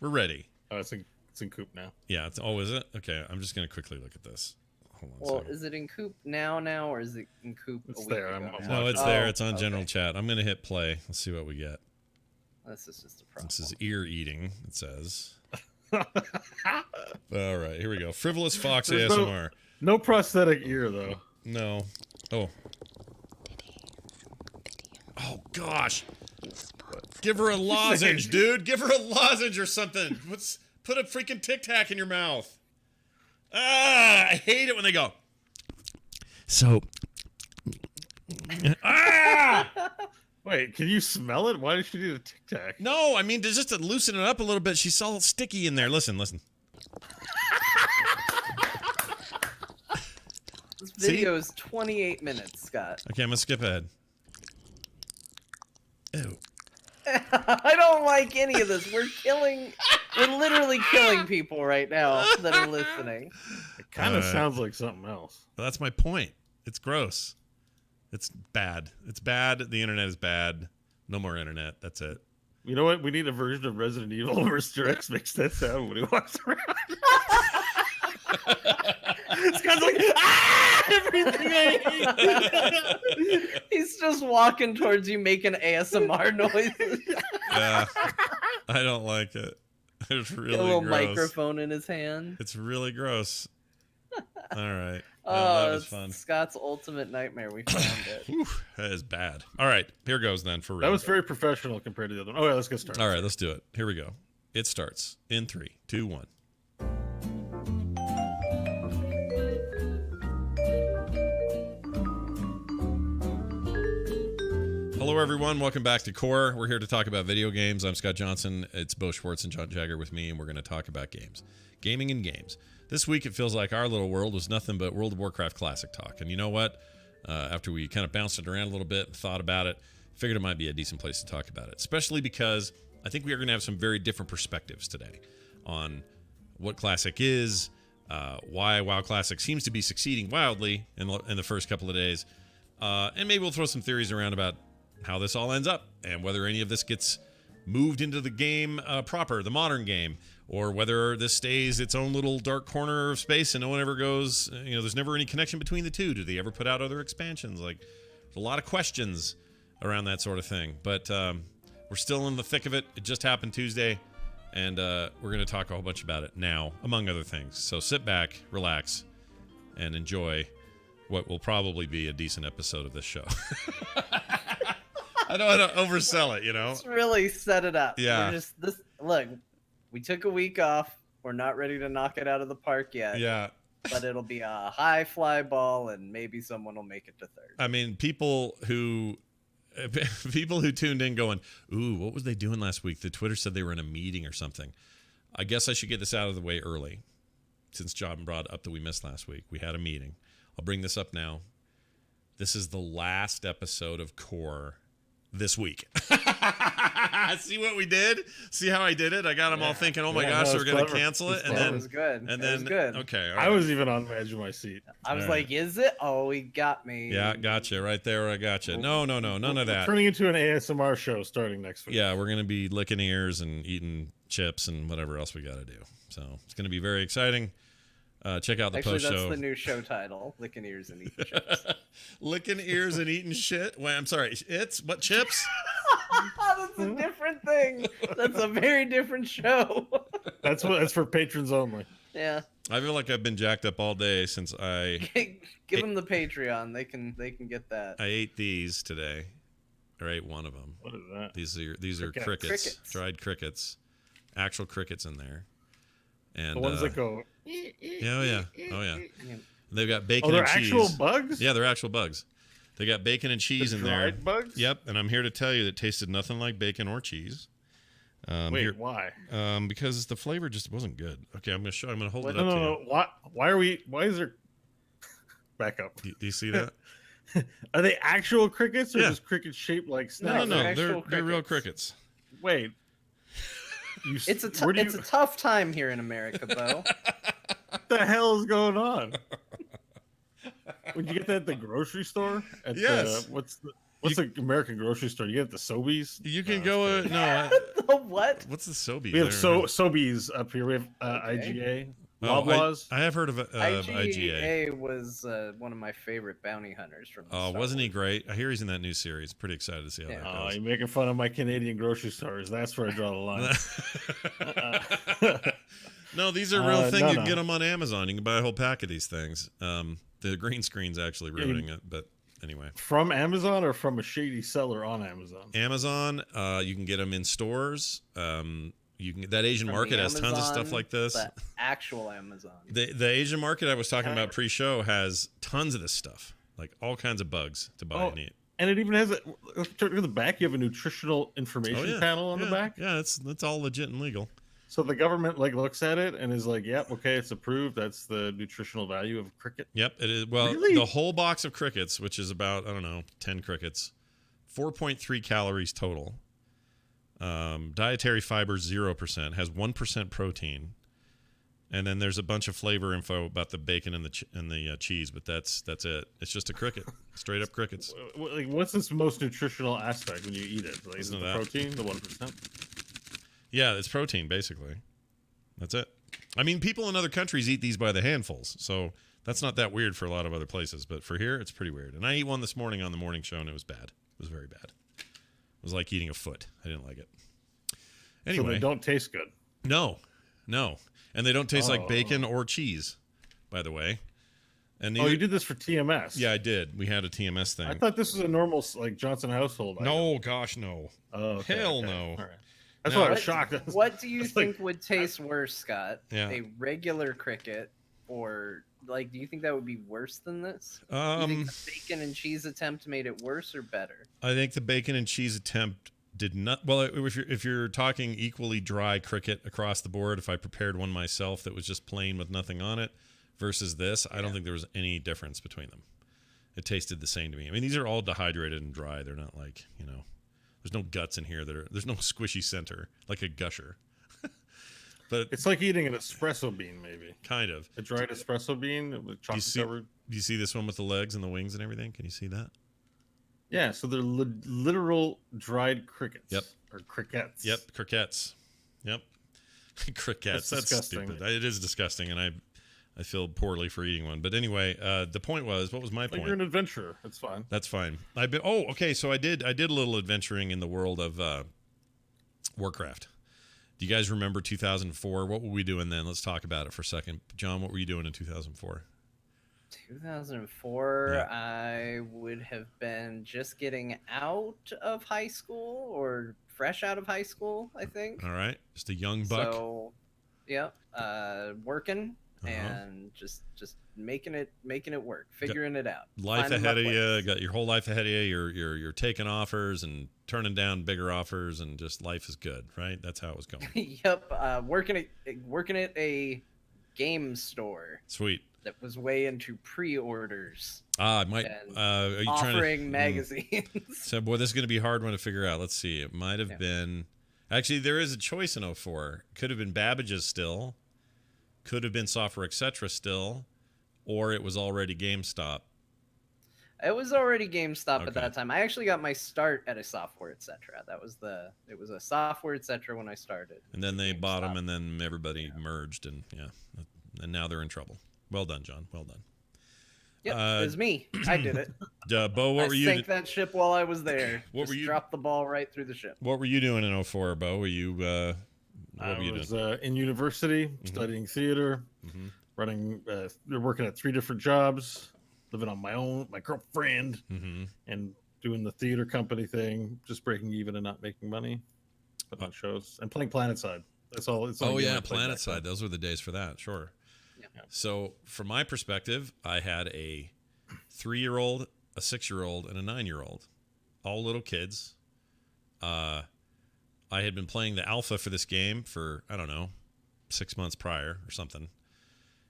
We're ready. Oh, it's in coop now. Yeah. Is it? Okay. I'm just gonna quickly look at this. Hold on. Well, is it in coop now, or is it in coop a week there. ago? No, it's there. It's on general chat. I'm gonna hit play. Let's see what we get. This is just a problem. This is ear eating. It says. All right, here we go. Frivolous Fox ASMR. No prosthetic ear though. No. Oh. Oh gosh. Give her a lozenge, dude. Give her a lozenge or something. Put a freaking Tic Tac in your mouth. Ah, I hate it when they go. So. Ah! Wait, can you smell it? Why did she need a Tic Tac? No, I mean just to loosen it up a little bit. She's all sticky in there. Listen. This video is 28 minutes, Scott. Okay, I'm gonna skip ahead. Ew. I don't like any of this. We're literally killing people right now that are listening. It kind of sounds like something else. Well, that's my point. It's gross. It's bad. It's bad. The internet is bad. No more internet. That's it. You know what? We need a version of Resident Evil where Mr. X makes that sound when he walks around. This guy's like, everything I hate. He's just walking towards you making ASMR noises. Yeah, I don't like it. It's really a little gross. microphone in his hand. It's really gross. All right. Oh, that was fun. Scott's ultimate nightmare. We found it. Whew, that is bad. All right, here goes then for real. That was very professional compared to the other one. Oh, yeah, let's get started. All right, let's do it. Here we go. It starts in 3, 2, 1. Hello, everyone. Welcome back to Core. We're here to talk about video games. I'm Scott Johnson. It's Bo Schwartz and John Jagger with me, and we're going to talk about games. Gaming and games. This week, it feels like our little world was nothing but World of Warcraft Classic talk. And you know what? After we kind of bounced it around a little bit and thought about it, figured it might be a decent place to talk about it. Especially because I think we are going to have some very different perspectives today on what Classic is, why WoW Classic seems to be succeeding wildly in the first couple of days, and maybe we'll throw some theories around about how this all ends up and whether any of this gets moved into the game proper, the modern game, or whether this stays its own little dark corner of space and no one ever goes, there's never any connection between the two. Do they ever put out other expansions? Like, there's a lot of questions around that sort of thing. But we're still in the thick of it. It just happened Tuesday, and we're going to talk a whole bunch about it now, among other things. So sit back, relax, and enjoy what will probably be a decent episode of this show. I don't want to oversell it, Let's really set it up. Yeah. Look, we took a week off. We're not ready to knock it out of the park yet. Yeah. But it'll be a high fly ball, and maybe someone will make it to third. I mean, people who tuned in going, ooh, what was they doing last week? The Twitter said they were in a meeting or something. I guess I should get this out of the way early, since John brought up that we missed last week. We had a meeting. I'll bring this up now. This is the last episode of Core this week. See what we did? See how I did it? I got them all thinking, oh my gosh, so we're going to cancel it. And then, it was good. And then, good. Okay. Right. I was even on the edge of my seat. I was like, is it? Oh, he got me. Yeah, gotcha. Right there, I gotcha. No, none of that. Turning into an ASMR show starting next week. Yeah, we're going to be licking ears and eating chips and whatever else we got to do. So it's going to be very exciting. Check out the post show. Actually, that's the new show title: "Licking Ears and Eating Chips." Licking ears and eating shit. Wait, I'm sorry. It's what chips? That's a different thing. That's a very different show. That's for patrons only. Yeah. I feel like I've been jacked up all day since I give them the Patreon. They can get that. I ate these today. Or ate one of them. What is that? These are crickets. Dried crickets. Actual crickets in there. And the ones that go. Oh yeah. They've got bacon they're and cheese. Actual bugs? Yeah, they're actual bugs. They got bacon and cheese in there. Dried bugs? Yep, and I'm here to tell you that it tasted nothing like bacon or cheese. Wait, why? Because the flavor just wasn't good. Okay, I'm gonna hold it up. No. Why is there? Back up. Do you see that? Are they actual crickets or just crickets shaped like snacks? No, they're real crickets. Wait. It's a tough time here in America, Bo. What the hell is going on? Would you get that at the grocery store? Yes. What's the American grocery store? You get it at the Sobeys? You can go. No. The The what? What's the Sobeys? We have I don't remember. Sobeys up here. We have IGA, Loblaws. I have heard of IGA. IGA was one of my favorite bounty hunters from the Oh, Star wasn't he Wars. great? I hear he's in that new series. Pretty excited to see how that Oh, goes. you're making fun of my Canadian grocery stores. That's where I draw the line. No, these are real thing. No, You can no. get them on Amazon. You can buy a whole pack of these things. The green screen's actually ruining it, but anyway. From Amazon or from a shady seller on Amazon? Amazon, you can get them in stores. You can that Asian From market the has tons of stuff Amazon, like this. The actual Amazon. The Asian market I was talking about pre-show has tons of this stuff, like all kinds of bugs to buy and eat. And it even has a look at the back. You have a nutritional information panel on the back. Yeah, it's all legit and legal. So the government looks at it and is like, "Yep, okay, it's approved. That's the nutritional value of cricket." Yep, it is. Well, Really? the whole box of crickets, which is about 10 crickets, 4.3 calories total. Dietary fiber 0%, has 1% protein, and then there's a bunch of flavor info about the bacon and the cheese, but that's it. It's just a cricket, straight up crickets. Like, what's this most nutritional aspect when you eat it? Like, is it Isn't the that- protein, the 1%? Yeah, it's protein basically. That's it. I mean, people in other countries eat these by the handfuls, so that's not that weird for a lot of other places. But for here, it's pretty weird. And I ate one this morning on the morning show, and it was bad. It was very bad. It was like eating a foot. I didn't like it. So Anyway, they don't taste good. no, and they don't taste like bacon or cheese, by the way. And You did this for TMS? Yeah, I did. We had a TMS thing. I thought this was a normal Johnson household. No, gosh, no. Oh, okay, Hell okay. no. All right. That's No. why I was shocked. What do you It's like- think would taste worse, Scott? Yeah. A regular cricket, or do you think that would be worse than this? Do you think the bacon and cheese attempt made it worse or better? I think the bacon and cheese attempt did not. Well, if you're talking equally dry cricket across the board, if I prepared one myself that was just plain with nothing on it versus this, I don't think there was any difference between them. It tasted the same to me. I mean, these are all dehydrated and dry. They're not like, there's no guts in here. There's no squishy center like a gusher. But It's like eating an espresso bean, maybe. kind of. A dried espresso bean with chocolate covered. Do you see this one with the legs and the wings and everything? Can you see that? Yeah, so they're literal dried crickets. Yep. Or crickets. Yep, crickets. Yep, crickets. That's That's disgusting. stupid. It is disgusting, and I feel poorly for eating one. But anyway, the point was, what was my Like point? you're an adventurer. It's fine. That's fine. I've been. Oh, okay. So I did a little adventuring in the world of Warcraft. Do you guys remember 2004? What were we doing then? Let's talk about it for a second. John, what were you doing in 2004? 2004, Yeah. I would have been just getting out of high school or fresh out of high school, I think. All right, just a young buck. So, yep, working Uh-huh. and just making it work, figuring it out. Life finding my ahead of you. place. Got your whole life ahead of you. You're taking offers and turning down bigger offers, and just life is good, right? That's how it was going. Yep, working at a game store Sweet. that was way into pre-orders I might. and Are you trying to? offering magazines. So, boy, this is going to be a hard one to figure out. Let's see. It might have been. Actually, there is a choice in 04. Could have been Babbage's still. Could have been Software Etc. still, or it was already GameStop. It was already GameStop Okay. at that time. I actually got my start at a Software Etc. It was a Software Etc. when I started. And then they bought them, GameStop. and then everybody merged, and and now they're in trouble. Well done, John. Well done. Yep, it was me. I did it. Bo, what I were you? sank that ship while I was there. What Just were you- dropped the ball right through the ship. What were you doing in 04, Bo? Were you? What I were you was doing? in university, studying theater, Mhm. running, working at 3 different jobs, living on my own, my girlfriend, Mm-hmm. and doing the theater company thing, just breaking even and not making money, putting on shows, and playing PlanetSide. That's all. It's the Oh only game yeah, I played back PlanetSide. then. Those were the days for that. Sure. Yeah. So, from my perspective, I had a 3-year-old, a 6-year-old, and a 9-year-old, all little kids. I had been playing the alpha for this game for, I don't know, 6 months prior or something.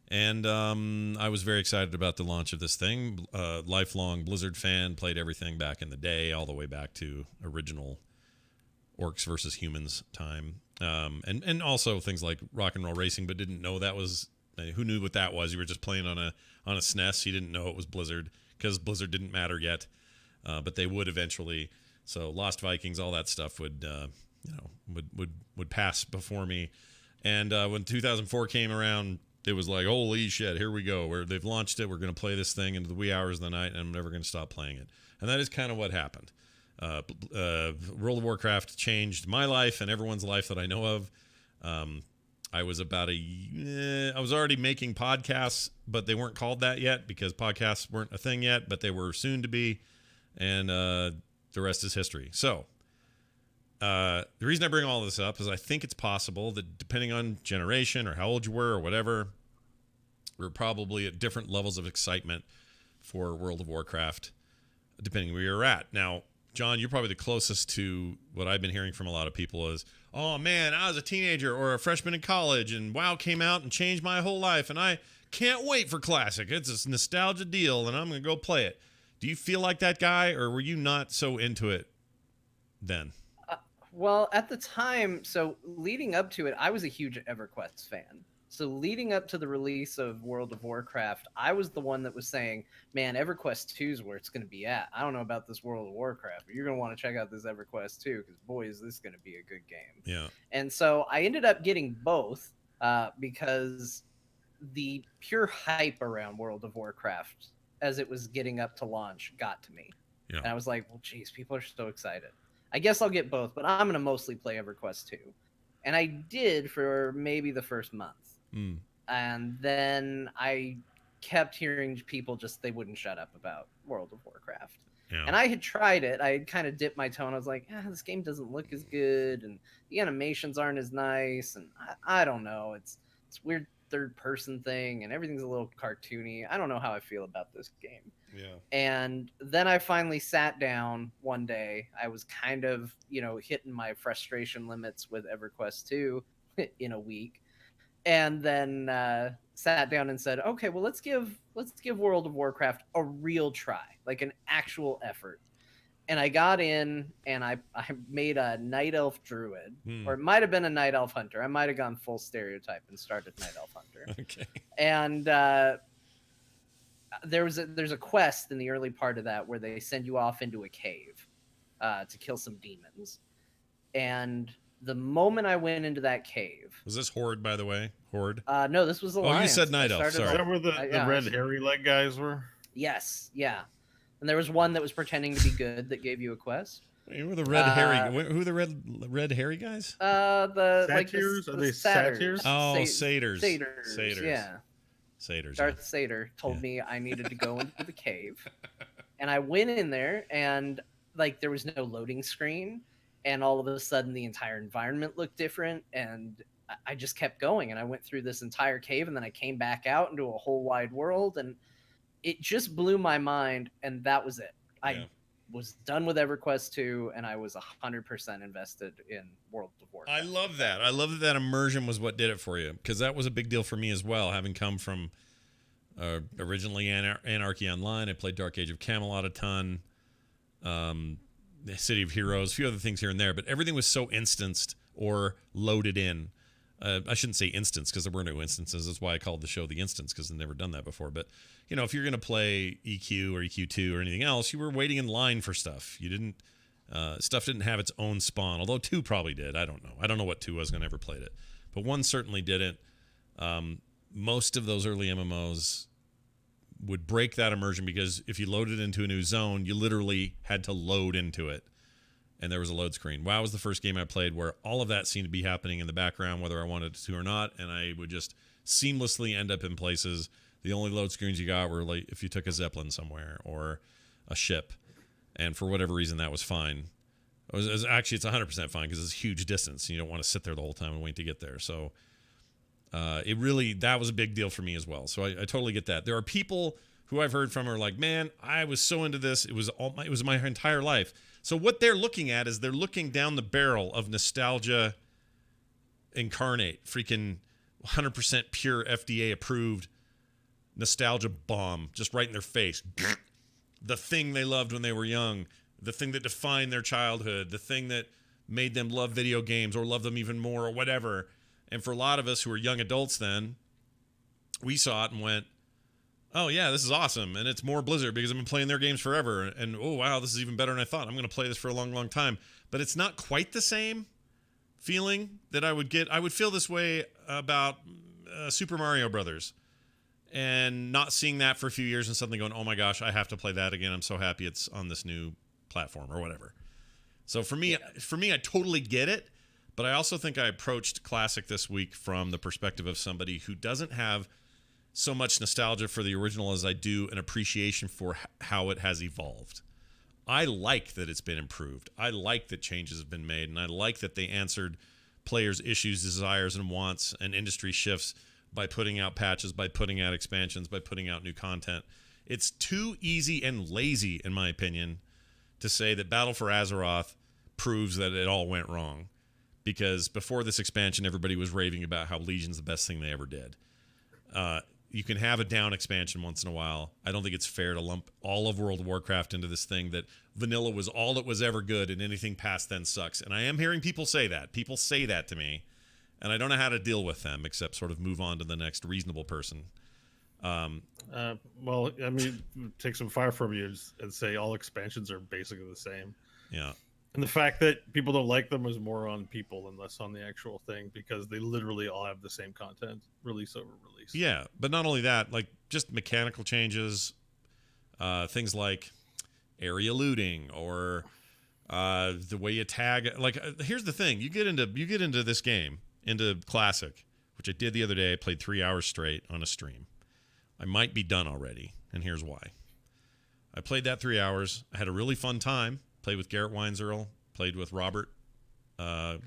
And I was very excited about the launch of this thing. Lifelong Blizzard fan, played everything back in the day, all the way back to original Orcs versus Humans time. And also things like Rock and Roll Racing, but didn't know that was, who knew what that was? You were just playing on a SNES. You didn't know it was Blizzard because Blizzard didn't matter yet, but they would eventually. So Lost Vikings, all that stuff would would pass before me. And when 2004 came around, it was like, holy shit, here we go. They've launched it. We're going to play this thing into the wee hours of the night, and I'm never going to stop playing it. And that is kind of what happened. World of Warcraft changed my life and everyone's life that I know of. I was I was already making podcasts, but they weren't called that yet because podcasts weren't a thing yet, but they were soon to be. And the rest is history. So the reason I bring all this up is I think it's possible that depending on generation or how old you were or whatever, we're probably at different levels of excitement for World of Warcraft, depending where you're at. Now, John, you're probably the closest to what I've been hearing from a lot of people is, oh man, I was a teenager or a freshman in college and WoW came out and changed my whole life and I can't wait for Classic. It's a nostalgia deal and I'm going to go play it. Do you feel like that guy or were you not so into it then? Well, at the time, so leading up to it, I was a huge EverQuest fan. So leading up to the release of World of Warcraft, I was the one that was saying, man, EverQuest 2 is where it's going to be at. I don't know about this World of Warcraft, but you're going to want to check out this EverQuest 2 because, boy, is this going to be a good game. Yeah. And so I ended up getting both because the pure hype around World of Warcraft as it was getting up to launch got to me. Yeah. And I was like, well, geez, people are so excited. I guess I'll get both, but I'm going to mostly play EverQuest 2. And I did for maybe the first month. And then I kept hearing people they wouldn't shut up about World of Warcraft. Yeah. And I had tried it. I had kind of dipped my toe and I was like, this game doesn't look as good and the animations aren't as nice. And I don't know. It's weird third person thing and everything's a little cartoony. I don't know how I feel about this game. Yeah. And then I finally sat down one day. I was kind of, hitting my frustration limits with EverQuest 2 in a week. And then sat down and said, okay, well, let's give World of Warcraft a real try, like an actual effort. And I got in and I made a night elf druid, or it might have been a night elf hunter. I might have gone full stereotype and started night elf hunter. Okay. And there's a quest in the early part of that where they send you off into a cave to kill some demons. And the moment I went into that cave... Was this Horde, by the way? Horde? No, this was Alliance. Oh, you said Night Elf, sorry. Is that where the red hairy leg guys were? Yes, yeah. And there was one that was pretending to be good that gave you a quest. Who were the red hairy... Who are the red hairy guys? Satyrs? Are they satyrs? Oh, satyrs. Satyrs, yeah. Satyrs. Darth Satyr told me I needed to go into the cave. And I went in there and there was no loading screen. And all of a sudden, the entire environment looked different, and I just kept going. And I went through this entire cave, and then I came back out into a whole wide world, and it just blew my mind, and that was it. Yeah. I was done with EverQuest 2, and I was 100% invested in World of Warcraft. I love that. I love that immersion was what did it for you, because that was a big deal for me as well, having come from originally Anarchy Online. I played Dark Age of Camelot a ton. City of Heroes, a few other things here and there, but everything was so instanced or loaded in. I shouldn't say instance because there were no instances. That's why I called the show The Instance, because I've never done that before. But, if you're going to play EQ or EQ2 or anything else, you were waiting in line for stuff. You didn't, stuff didn't have its own spawn, although 2 probably did. I don't know. I don't know what 2 was. I never played it. But 1 certainly didn't. Most of those early MMOs would break that immersion because if you loaded into a new zone, you literally had to load into it. And there was a load screen. WoW was the first game I played where all of that seemed to be happening in the background, whether I wanted it to or not. And I would just seamlessly end up in places. The only load screens you got were like if you took a Zeppelin somewhere or a ship. And for whatever reason, that was fine. Actually, it's 100% fine because it's a huge distance. And you don't want to sit there the whole time and wait to get there. So that was a big deal for me as well. So I totally get that. There are people who I've heard from are like, man, I was so into this. It was my entire life. So what they're looking at is they're looking down the barrel of nostalgia incarnate, freaking 100% pure FDA approved nostalgia bomb just right in their face. The thing they loved when they were young, the thing that defined their childhood, the thing that made them love video games or love them even more or whatever. And for a lot of us who were young adults then, we saw it and went, oh, yeah, this is awesome. And it's more Blizzard because I've been playing their games forever. And, oh, wow, this is even better than I thought. I'm going to play this for a long, long time. But it's not quite the same feeling that I would get. I would feel this way about Super Mario Brothers, and not seeing that for a few years and suddenly going, oh my gosh, I have to play that again. I'm so happy it's on this new platform or whatever. So for me, I totally get it, but I also think I approached Classic this week from the perspective of somebody who doesn't have so much nostalgia for the original as I do an appreciation for how it has evolved. I like that it's been improved. I like that changes have been made, and I like that they answered players' issues, desires, and wants and industry shifts by putting out patches, by putting out expansions, by putting out new content. It's too easy and lazy, in my opinion, to say that Battle for Azeroth proves that it all went wrong. Because before this expansion, everybody was raving about how Legion's the best thing they ever did. You can have a down expansion once in a while. I don't think it's fair to lump all of World of Warcraft into this thing that vanilla was all that was ever good and anything past then sucks. And I am hearing people say that. People say that to me. And I don't know how to deal with them except sort of move on to the next reasonable person. Well, I mean, take some fire from you and say all expansions are basically the same. Yeah. And the fact that people don't like them is more on people and less on the actual thing, because they literally all have the same content, release over release. Yeah, but not only that, like just mechanical changes, things like area looting or the way you tag. Like, here's the thing: you get into this game, into Classic, which I did the other day. I played 3 hours straight on a stream. I might be done already, and here's why. I played that 3 hours. I had a really fun time. Played with Garrett Weinzierl. Played with Robert. That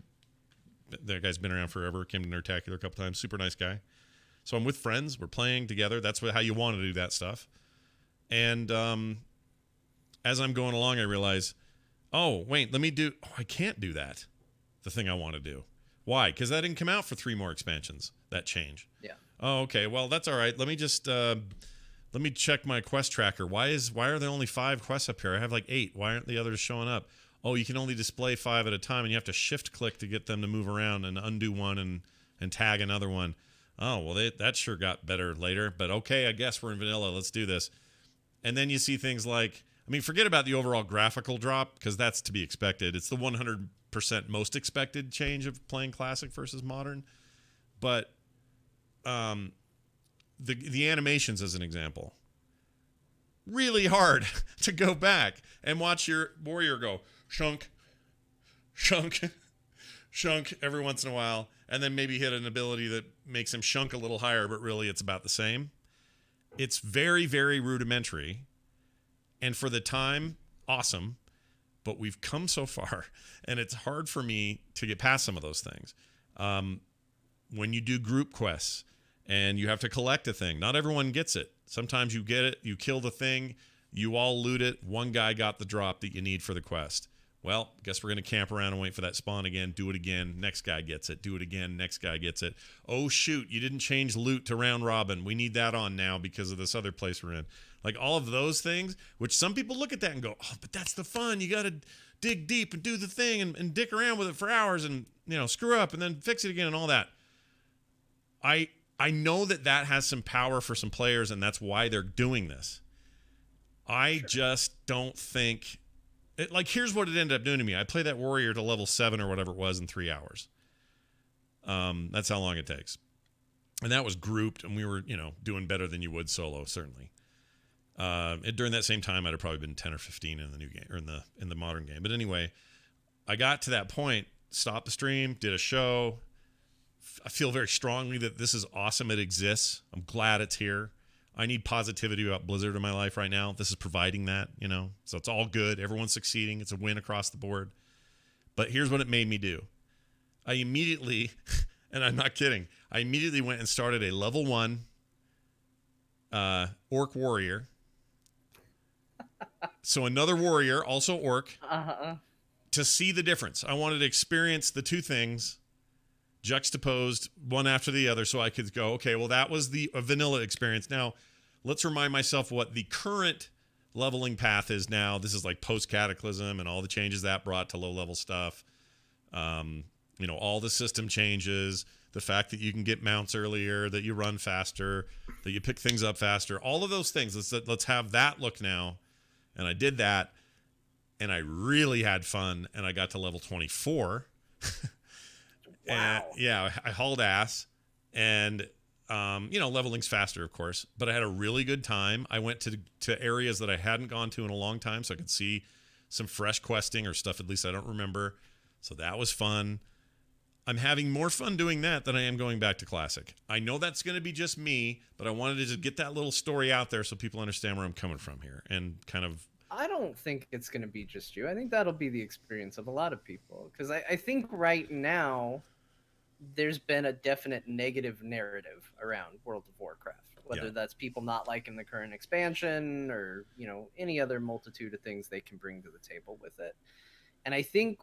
guy's been around forever. Came to Nerdtacular a couple times. Super nice guy. So I'm with friends. We're playing together. That's how you want to do that stuff. And as I'm going along, I realize, oh, wait, I can't do that. The thing I want to do. Why? Because that didn't come out for 3 more expansions. That change. Yeah. Oh, okay. Well, that's all right. Let me just let me check my quest tracker. Why are there only 5 quests up here? I have like 8. Why aren't the others showing up? Oh, you can only display 5 at a time, and you have to shift click to get them to move around and undo one and tag another one. Oh, well, that sure got better later. But okay, I guess we're in vanilla. Let's do this. And then you see things like, I mean, forget about the overall graphical drop, because that's to be expected. It's the 100% most expected change of playing Classic versus Modern. But the animations, as an example, really hard to go back and watch your warrior go shunk, shunk, shunk every once in a while, and then maybe hit an ability that makes him shunk a little higher, but really it's about the same. It's very, very rudimentary, and for the time, awesome, but we've come so far, and it's hard for me to get past some of those things. When you do group quests, and you have to collect a thing. Not everyone gets it. Sometimes you get it, you kill the thing, you all loot it, one guy got the drop that you need for the quest. Well, guess we're going to camp around and wait for that spawn again, do it again, next guy gets it, do it again, next guy gets it. Oh, shoot, you didn't change loot to round robin. We need that on now because of this other place we're in. Like all of those things, which some people look at that and go, oh, but that's the fun. You got to dig deep and do the thing and dick around with it for hours and, screw up and then fix it again and all that. I know that has some power for some players, and that's why they're doing this. I just don't think... here's what it ended up doing to me. I played that warrior to level 7 or whatever it was in 3 hours. That's how long it takes. And that was grouped, and we were, doing better than you would solo, certainly. During that same time, I'd have probably been 10 or 15 in the new game, or in the modern game. But anyway, I got to that point, stopped the stream, did a show... I feel very strongly that this is awesome. It exists. I'm glad it's here. I need positivity about Blizzard in my life right now. This is providing that, So it's all good. Everyone's succeeding. It's a win across the board. But here's what it made me do. I immediately, and I'm not kidding, I immediately went and started a level 1 orc warrior. So another warrior, also orc, to see the difference. I wanted to experience the two things juxtaposed one after the other so I could go, okay, well, that was the vanilla experience. Now, let's remind myself what the current leveling path is now. This is like post-Cataclysm and all the changes that brought to low-level stuff. All the system changes, the fact that you can get mounts earlier, that you run faster, that you pick things up faster, all of those things. Let's have that look now. And I did that, and I really had fun, and I got to level 24. And, yeah, I hauled ass, and leveling's faster, of course, but I had a really good time. I went to areas that I hadn't gone to in a long time, so I could see some fresh questing or stuff at least I don't remember. So that was fun. I'm having more fun doing that than I am going back to Classic. I know that's going to be just me, but I wanted to just get that little story out there so people understand where I'm coming from here and kind of. I don't think it's going to be just you. I think that'll be the experience of a lot of people. Because I think right now there's been a definite negative narrative around World of Warcraft. Whether that's people not liking the current expansion or, any other multitude of things they can bring to the table with it. And I think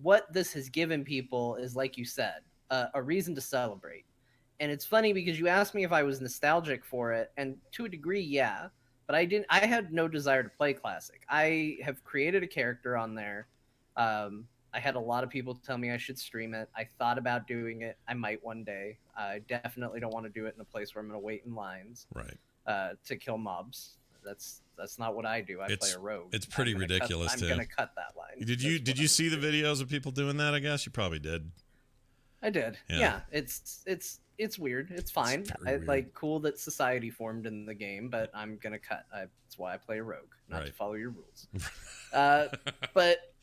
what this has given people is, like you said, a reason to celebrate. And it's funny because you asked me if I was nostalgic for it, and to a degree, yeah. But I had no desire to play Classic. I have created a character on there. I had a lot of people tell me I should stream it. I thought about doing it. I might one day. I definitely don't want to do it in a place where I'm going to wait in lines to kill mobs. That's not what I do. I play a rogue. It's pretty ridiculous, too. I'm going to cut that line. Did you see the videos of people doing that? I guess you probably did. I did. Yeah. It's weird. It's fine. Weird. Cool that society formed in the game, but I'm going to cut. That's why I play a rogue, not to follow your rules. But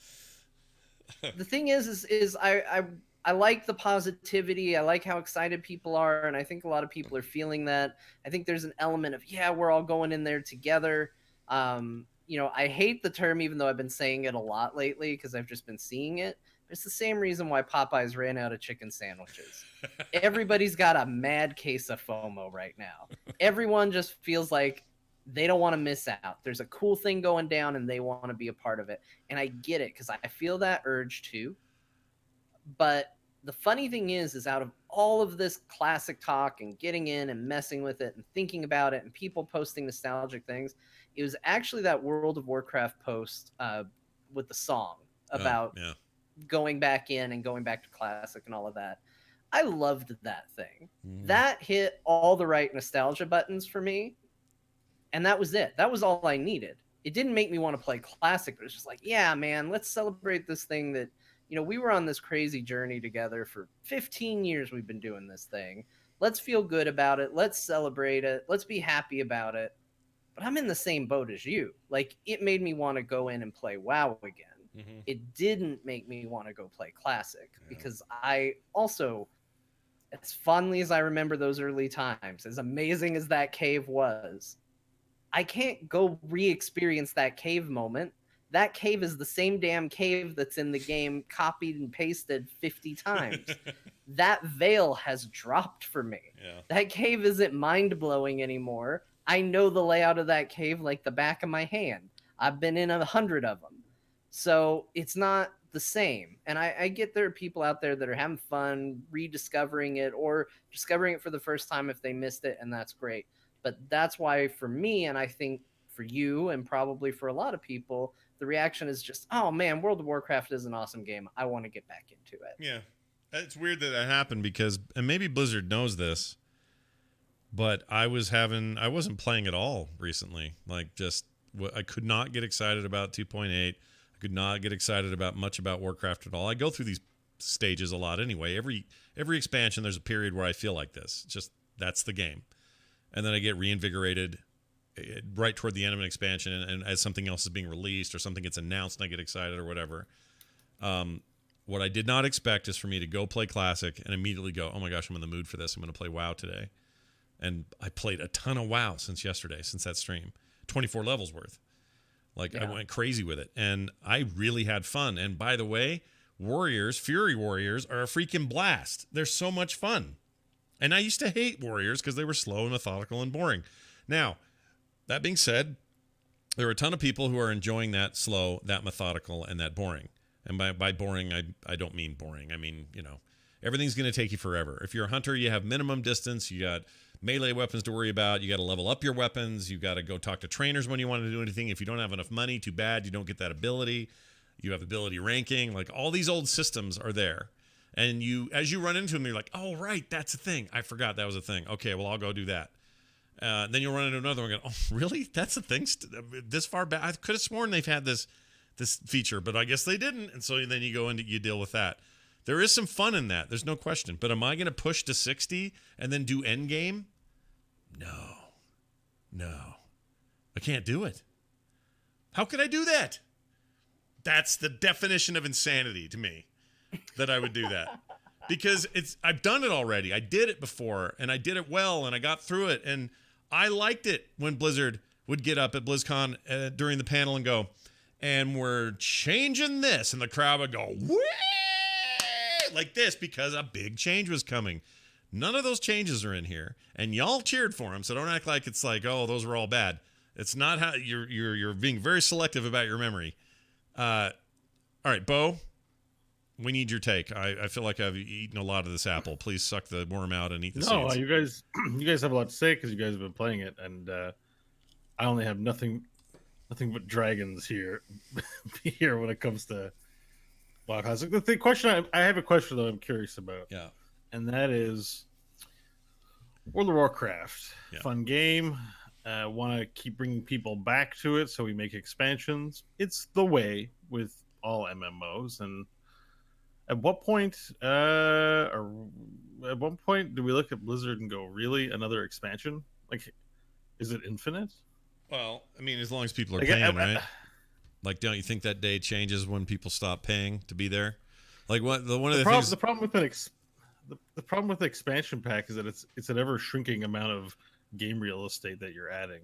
the thing is I like the positivity. I like how excited people are, and I think a lot of people are feeling that. I think there's an element of, we're all going in there together. I hate the term, even though I've been saying it a lot lately because I've just been seeing it. It's the same reason why Popeyes ran out of chicken sandwiches. Everybody's got a mad case of FOMO right now. Everyone just feels like they don't want to miss out. There's a cool thing going down and they want to be a part of it. And I get it because I feel that urge too. But the funny thing is out of all of this Classic talk and getting in and messing with it and thinking about it and people posting nostalgic things, it was actually that World of Warcraft post with the song about going back in and going back to Classic and all of that. I loved that thing. That hit all the right nostalgia buttons for me. And that was it. That was all I needed. It didn't make me want to play Classic, but it's just like, yeah, man, let's celebrate this thing that, we were on this crazy journey together for 15 years. We've been doing this thing. Let's feel good about it. Let's celebrate it. Let's be happy about it. But I'm in the same boat as you. It made me want to go in and play WoW again. Mm-hmm. It didn't make me want to go play Classic because I also, as fondly as I remember those early times, as amazing as that cave was, I can't go re-experience that cave moment. That cave is the same damn cave that's in the game, copied and pasted 50 times. That veil has dropped for me. Yeah. That cave isn't mind-blowing anymore. I know the layout of that cave like the back of my hand. I've been in 100 of them. So it's not the same. And I get there are people out there that are having fun rediscovering it or discovering it for the first time if they missed it, and that's great. But that's why for me, and I think for you and probably for a lot of people, the reaction is just, oh man, World of Warcraft is an awesome game. I want to get back into it. Yeah. It's weird that happened because, and maybe Blizzard knows this, but I wasn't playing at all recently. I could not get excited about 2.8. I could not get excited about much about Warcraft at all. I go through these stages a lot anyway. Every expansion, there's a period where I feel like this. Just, that's the game. And then I get reinvigorated right toward the end of an expansion, and as something else is being released or something gets announced and I get excited or whatever. What I did not expect is for me to go play Classic and immediately go, oh my gosh, I'm in the mood for this. I'm going to play WoW today. And I played a ton of WoW since yesterday, since that stream. 24 levels worth. I went crazy with it. And I really had fun. And by the way, Fury Warriors are a freaking blast. They're so much fun. And I used to hate Warriors because they were slow and methodical and boring. Now, that being said, there are a ton of people who are enjoying that slow, that methodical, and that boring. And by boring, I don't mean boring. I mean, everything's going to take you forever. If you're a hunter, you have minimum distance. You got melee weapons to worry about. You got to level up your weapons. You got to go talk to trainers when you want to do anything. If you don't have enough money, too bad. You don't get that ability. You have ability ranking. All these old systems are there. And as you run into them, you're like, oh, right, that's a thing. I forgot that was a thing. Okay, well, I'll go do that. Then you'll run into another one and go, oh, really? That's a thing? This far back? I could have sworn they've had this feature, but I guess they didn't. And so then you go and you deal with that. There is some fun in that. There's no question. But am I going to push to 60 and then do endgame? No. I can't do it. How could I do that? That's the definition of insanity to me, that I would do that. Because I've done it already. I did it before, and I did it well, and I got through it, and I liked it when Blizzard would get up at BlizzCon during the panel and go, and we're changing this, and the crowd would go, whee! Like this, because a big change was coming. None of those changes are in here, and y'all cheered for them, so don't act like it's like, oh, those were all bad. It's not how you're being very selective about your memory. All right, Bo, we need your take. I feel like I've eaten a lot of this apple. Please suck the worm out and eat the seeds. You guys have a lot to say because you guys have been playing it, and I only have nothing but dragons here when it comes to WoW Classic. The question I have a question that I'm curious about. Yeah. And that is World of Warcraft. Yeah. Fun game. Want to keep bringing people back to it, so we make expansions. It's the way with all MMOs. And at what point do we look at Blizzard and go, really, another expansion? Like, is it infinite? Well, I mean, as long as people are paying, right? Like, don't you think that day changes when people stop paying to be there? Like, the problem with the expansion pack is that it's an ever shrinking amount of game real estate that you're adding.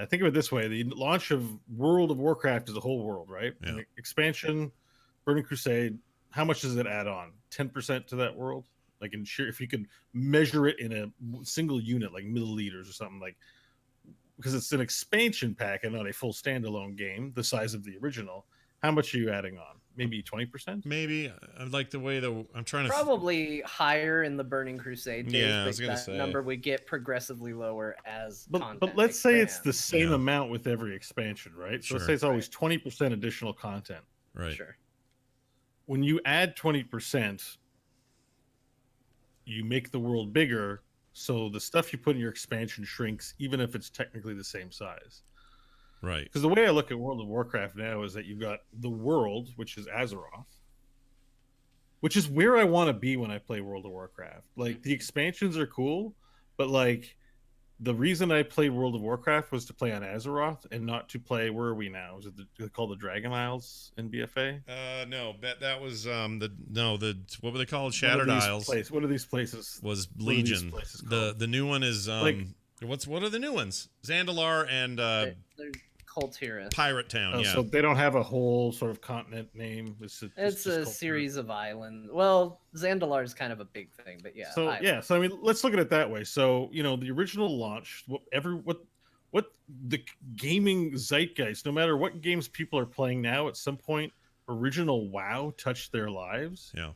Think of it this way: the launch of World of Warcraft is a whole world, right? Yeah. And expansion, Burning Crusade. How much does it add on? 10% to that world? Like, if you could measure it in a single unit, like milliliters or something, like, because it's an expansion pack and not a full standalone game the size of the original. How much are you adding on? Maybe 20%? Maybe. I like the way I'm trying to... Probably higher in the Burning Crusade days, yeah, I was gonna that say. number would get progressively lower as content But let's say it's the expands. same amount with every expansion, right? So Sure. let's say it's always 20% additional content. Right. Sure. When you add 20%, you make the world bigger, so the stuff you put in your expansion shrinks, even if it's technically the same size. Right. Because the way I look at World of Warcraft now is that you've got the world, which is Azeroth, which is where I want to be when I play World of Warcraft. Like, the expansions are cool, but like, the reason I played World of Warcraft was to play on Azeroth and not to play, where are we now? Is it called the Dragon Isles in BFA? No, that was what were they called? Shattered Isles. What are these places? Was Legion. The new one is what are the new ones? Zandalar and They're Coltira. Pirate Town. Yeah. So they don't have a whole sort of continent name. It's a series of islands. Well, Zandalar is kind of a big thing, but yeah. So I mean, let's look at it that way. So, the original launch, what the gaming zeitgeist, no matter what games people are playing now, at some point, original WoW touched their lives. Yeah.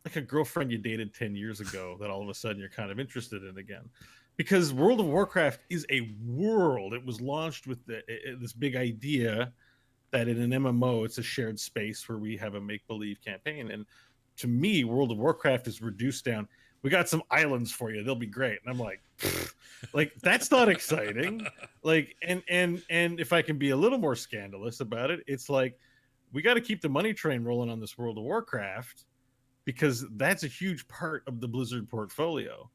Like a girlfriend you dated 10 years ago that all of a sudden you're kind of interested in again. Because World of Warcraft is a world. It was launched with this big idea that in an MMO, it's a shared space where we have a make-believe campaign. And to me, World of Warcraft is reduced down. We got some islands for you. They'll be great. And I'm like, that's not exciting. Like, and if I can be a little more scandalous about it, it's like, we got to keep the money train rolling on this World of Warcraft, because that's a huge part of the Blizzard portfolio.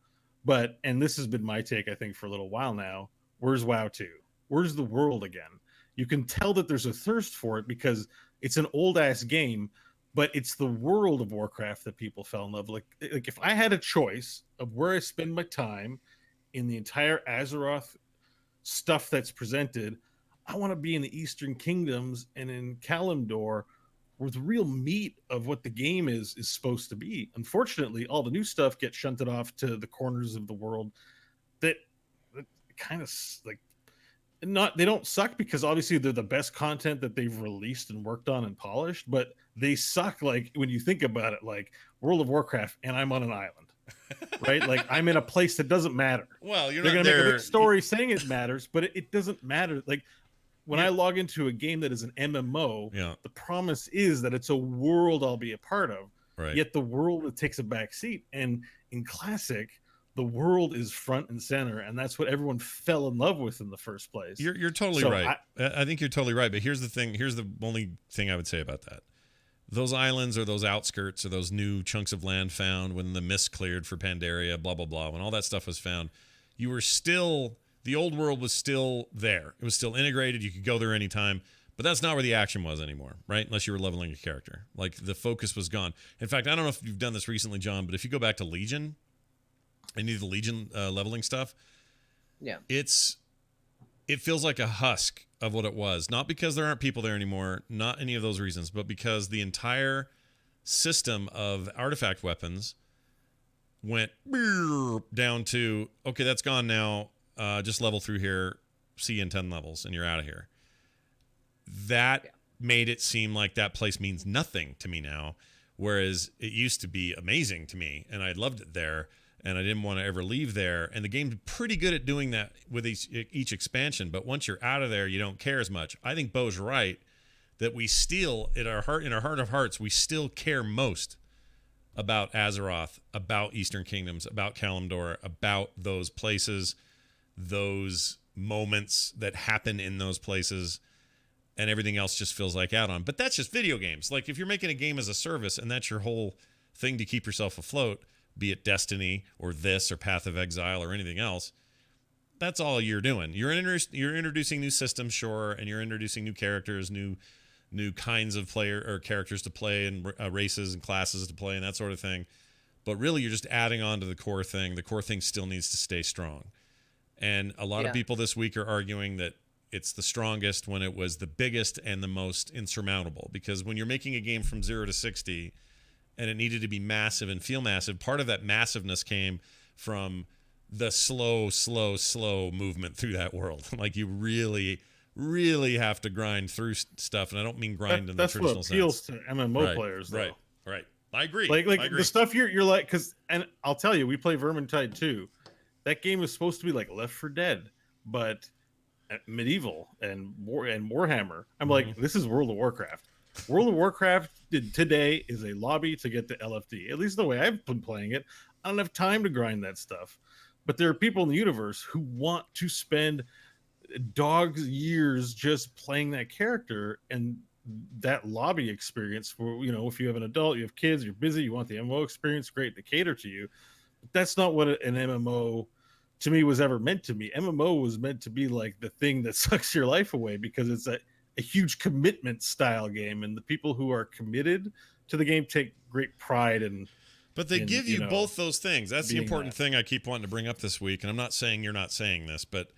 But, and this has been my take, I think, for a little while now, where's WoW 2? Where's the world again? You can tell that there's a thirst for it because it's an old-ass game, but it's the world of Warcraft that people fell in love with. Like if I had a choice of where I spend my time in the entire Azeroth stuff that's presented, I want to be in the Eastern Kingdoms and in Kalimdor, where the real meat of what the game is supposed to be. Unfortunately, all the new stuff gets shunted off to the corners of the world that kind of like they don't suck, because obviously they're the best content that they've released and worked on and polished, but they suck like when you think about it, like World of Warcraft and I'm on an island. Right? Like I'm in a place that doesn't matter. Well, they're going to make a big story saying it matters, but it doesn't matter. Like when I log into a game that is an MMO, the promise is that it's a world I'll be a part of. Right. Yet the world takes a back seat. And in Classic, the world is front and center, and that's what everyone fell in love with in the first place. You're totally right. I think you're totally right. But here's the thing. Here's the only thing I would say about that. those islands or those outskirts or those new chunks of land found when the mist cleared for Pandaria, blah, blah, blah, when all that stuff was found, you were still, the old world was still there. It was still integrated. You could go there anytime, but that's not where the action was anymore, right? Unless you were leveling a character. Like, the focus was gone. In fact, I don't know if you've done this recently, John, but if you go back to Legion, any of the Legion leveling stuff, yeah, it feels like a husk of what it was. Not because there aren't people there anymore, not any of those reasons, but because the entire system of artifact weapons went down to, okay, that's gone now. Just level through here, see you in 10 levels, and you're out of here. That made it seem like that place means nothing to me now, whereas it used to be amazing to me, and I loved it there, and I didn't want to ever leave there. And the game's pretty good at doing that with each expansion, but once you're out of there, you don't care as much. I think Bo's right that we still, in our heart of hearts, we still care most about Azeroth, about Eastern Kingdoms, about Kalimdor, about those places, those moments that happen in those places, and everything else just feels like add-on. But that's just video games. Like, if you're making a game as a service and that's your whole thing to keep yourself afloat, be it Destiny or this or Path of Exile or anything else, that's all you're doing. You're introducing new systems, sure, and you're introducing new characters, new kinds of player or characters to play, and races and classes to play, and that sort of thing. But really, you're just adding on to the core thing. The core thing still needs to stay strong. And a lot of people this week are arguing that it's the strongest when it was the biggest and the most insurmountable. Because when you're making a game from 0 to 60 and it needed to be massive and feel massive, part of that massiveness came from the slow movement through that world. Like, you really, really have to grind through stuff. And I don't mean grind in the traditional sense. That's what appeals to MMO players, though. Right. I agree. Like I agree. The stuff you're like, because, and I'll tell you, we play Vermintide 2. That game was supposed to be like Left 4 Dead, but medieval and Warhammer. I'm like, this is World of Warcraft. World of Warcraft today is a lobby to get to LFD. At least the way I've been playing it, I don't have time to grind that stuff. But there are people in the universe who want to spend dog's years just playing that character, and that lobby experience for, if you have an adult, you have kids, you're busy, you want the MMO experience, great, to cater to you. But that's not what an MMO to me was ever meant to be. MMO was meant to be like the thing that sucks your life away, because it's a huge commitment style game, and the people who are committed to the game take great pride in. But they give you both those things. That's the important thing I keep wanting to bring up this week, and I'm not saying you're not saying this, but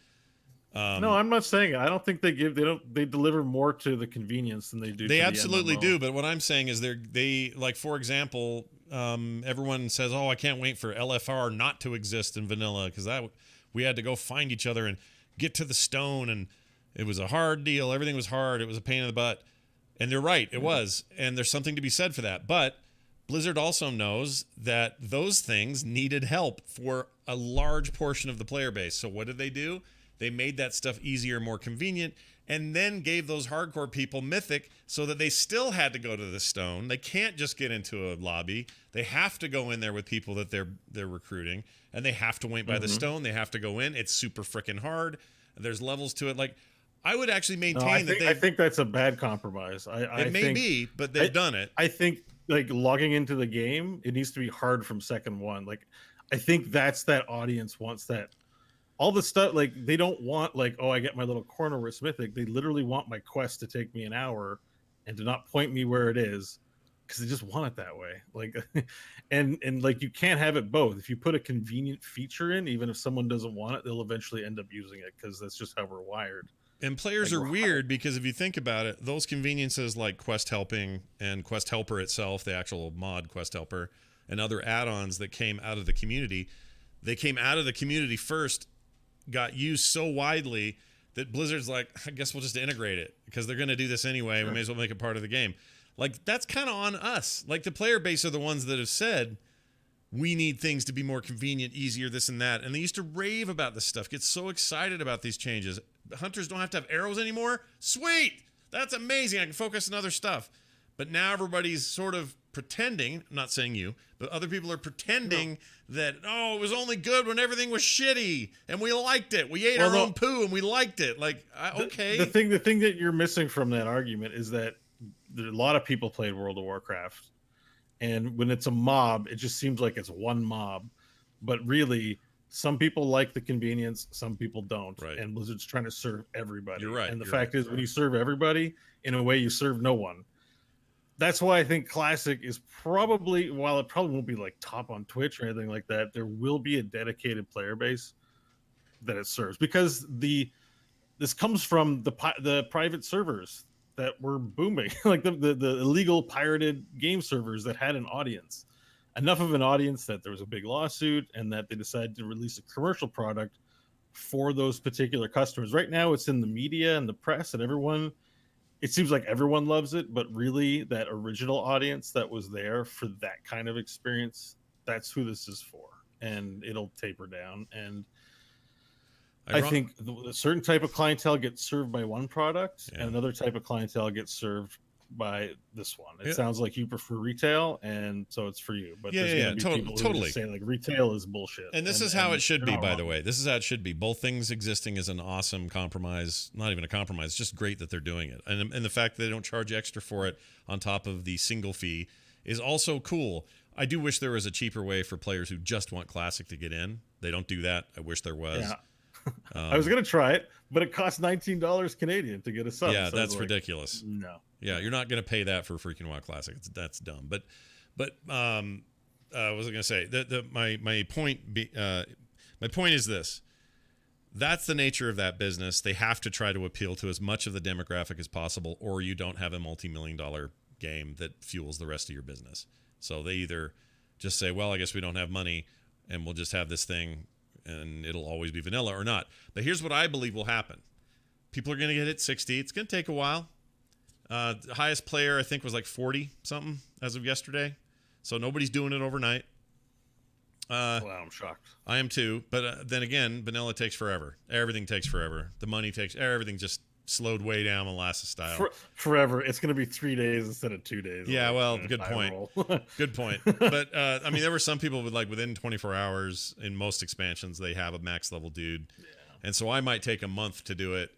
no, I'm not saying it. I don't think they deliver more to the convenience than they do. They absolutely do, but what I'm saying is they like, for example, everyone says, "Oh, I can't wait for LFR not to exist in vanilla, because that we had to go find each other and get to the stone, and it was a hard deal. Everything was hard. It was a pain in the butt." And they're right, it was, and there's something to be said for that. But Blizzard also knows that those things needed help for a large portion of the player base. So what did they do? They made that stuff easier, more convenient, and then gave those hardcore people Mythic so that they still had to go to the stone. They can't just get into a lobby. They have to go in there with people that they're recruiting, and they have to wait by the stone. They have to go in. It's super freaking hard. There's levels to it. Like, I would actually maintain I think that's a bad compromise. It may be, but they've done it. I think, like, logging into the game, it needs to be hard from second one. Like, I think that audience wants that. All the stuff, like, they don't want, like, oh, I get my little corner where it's Mythic. They literally want my quest to take me an hour and to not point me where it is, because they just want it that way. Like, and like, you can't have it both. If you put a convenient feature in, even if someone doesn't want it, they'll eventually end up using it, because that's just how we're wired. And players are weird, because if you think about it, those conveniences like Quest Helping and Quest Helper itself, the actual mod Quest Helper, and other add-ons that came out of the community, they came out of the community first, got used so widely that Blizzard's like, I guess we'll just integrate it, because they're going to do this anyway. We may as well make it part of the game. Like, that's kind of on us. Like, the player base are the ones that have said, we need things to be more convenient, easier, this and that. And they used to rave about this stuff, get so excited about these changes. Hunters don't have to have arrows anymore. Sweet! That's amazing. I can focus on other stuff. But now everybody's sort of pretending, I'm not saying you, but other people are pretending that, oh, it was only good when everything was shitty and we liked it. We ate our own poo and we liked it. Like, okay. The thing that you're missing from that argument is that a lot of people played World of Warcraft, and when it's a mob, it just seems like it's one mob, but really, some people like the convenience, some people don't, Right. and Blizzard's trying to serve everybody. You're right. And the You're fact right. is, when you serve everybody, in a way, you serve no one. That's why I think Classic is probably, while it probably won't be like top on Twitch or anything like that, there will be a dedicated player base that it serves, because this comes from the private servers that were booming, like the illegal pirated game servers that had an audience, enough of an audience that there was a big lawsuit, and that they decided to release a commercial product for those particular customers. Right now, it's in the media and the press, and everyone. It seems like everyone loves it, but really, that original audience that was there for that kind of experience, that's who this is for, and it'll taper down. And I think a certain type of clientele gets served by one product, and another type of clientele gets served by this one. It sounds like you prefer retail, and so it's for you. But there's gonna be people who totally say like retail is bullshit. And this is how it should be, by the way. This is how it should be. Both things existing is an awesome compromise. Not even a compromise. It's just great that they're doing it. And the fact that they don't charge extra for it on top of the single fee is also cool. I do wish there was a cheaper way for players who just want Classic to get in. They don't do that. I wish there was. Yeah. I was gonna try it, but it costs $19 Canadian to get a sub. Yeah, so that's ridiculous. No. Yeah, you're not gonna pay that for freaking WoW Classic. That's dumb. But what was I gonna say? My point is this. That's the nature of that business. They have to try to appeal to as much of the demographic as possible, or you don't have a multi-million-dollar game that fuels the rest of your business. So they either just say, well, I guess we don't have money, and we'll just have this thing, and it'll always be vanilla, or not. But here's what I believe will happen. People are going to get hit 60. It's going to take a while. The highest player, I think, was like 40-something as of yesterday. So nobody's doing it overnight. Wow, I'm shocked. I am too. But then again, vanilla takes forever. Everything takes forever. The money takes... Everything just slowed way down molasses style. Forever. It's going to be 3 days instead of 2 days. Yeah, well, good point. Good point. But, I mean, there were some people with, like, within 24 hours in most expansions, they have a max level dude. Yeah. And so I might take a month to do it,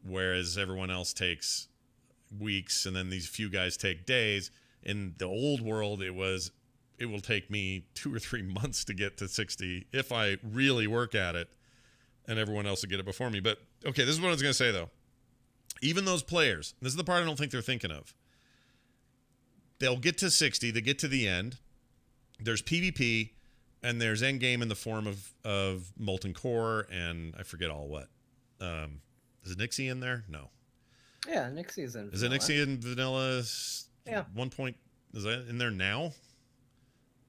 whereas everyone else takes weeks, and then these few guys take days. In the old world, it will take me 2 or 3 months to get to 60 if I really work at it, and everyone else will get it before me. But, okay, this is what I was going to say, though. Even those players, this is the part I don't think they're thinking of. They'll get to 60, they get to the end. There's PvP, and there's endgame in the form of Molten Core, and I forget all what. Is Nixie in there? No. Yeah, Nixie's in vanilla. Is it Nixie in vanilla? Yeah. Is that in there now?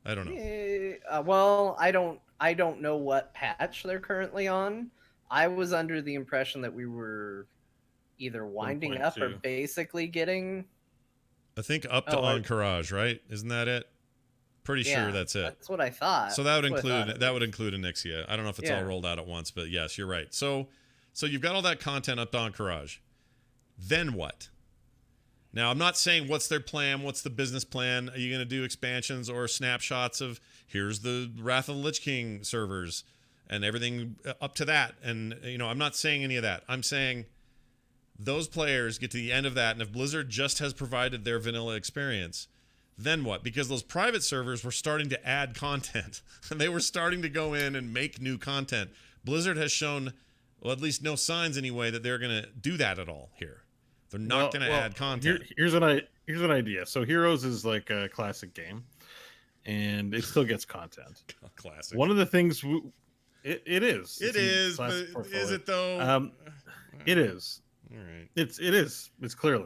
I don't know. Well, I don't know what patch they're currently on. I was under the impression that we were either winding up or basically getting... I think up to Encourage, right? Isn't that it? Pretty sure that's it. That's what I thought. So that would include Onyxia. I don't know if it's all rolled out at once, but yes, you're right. So you've got all that content up to Encourage. Then what? Now, I'm not saying what's their plan, what's the business plan. Are you going to do expansions or snapshots of here's the Wrath of the Lich King servers and everything up to that? And, I'm not saying any of that. I'm saying those players get to the end of that, and if Blizzard just has provided their vanilla experience, then what? Because those private servers were starting to add content, and they were starting to go in and make new content. Blizzard has shown, well, at least no signs anyway, that they're going to do that at all here. They're not going to add content. Here's an idea. So Heroes is like a classic game, and it still gets content. Classic. One of the things it is. It is, but is it though? It is. All right. It is. It's clear.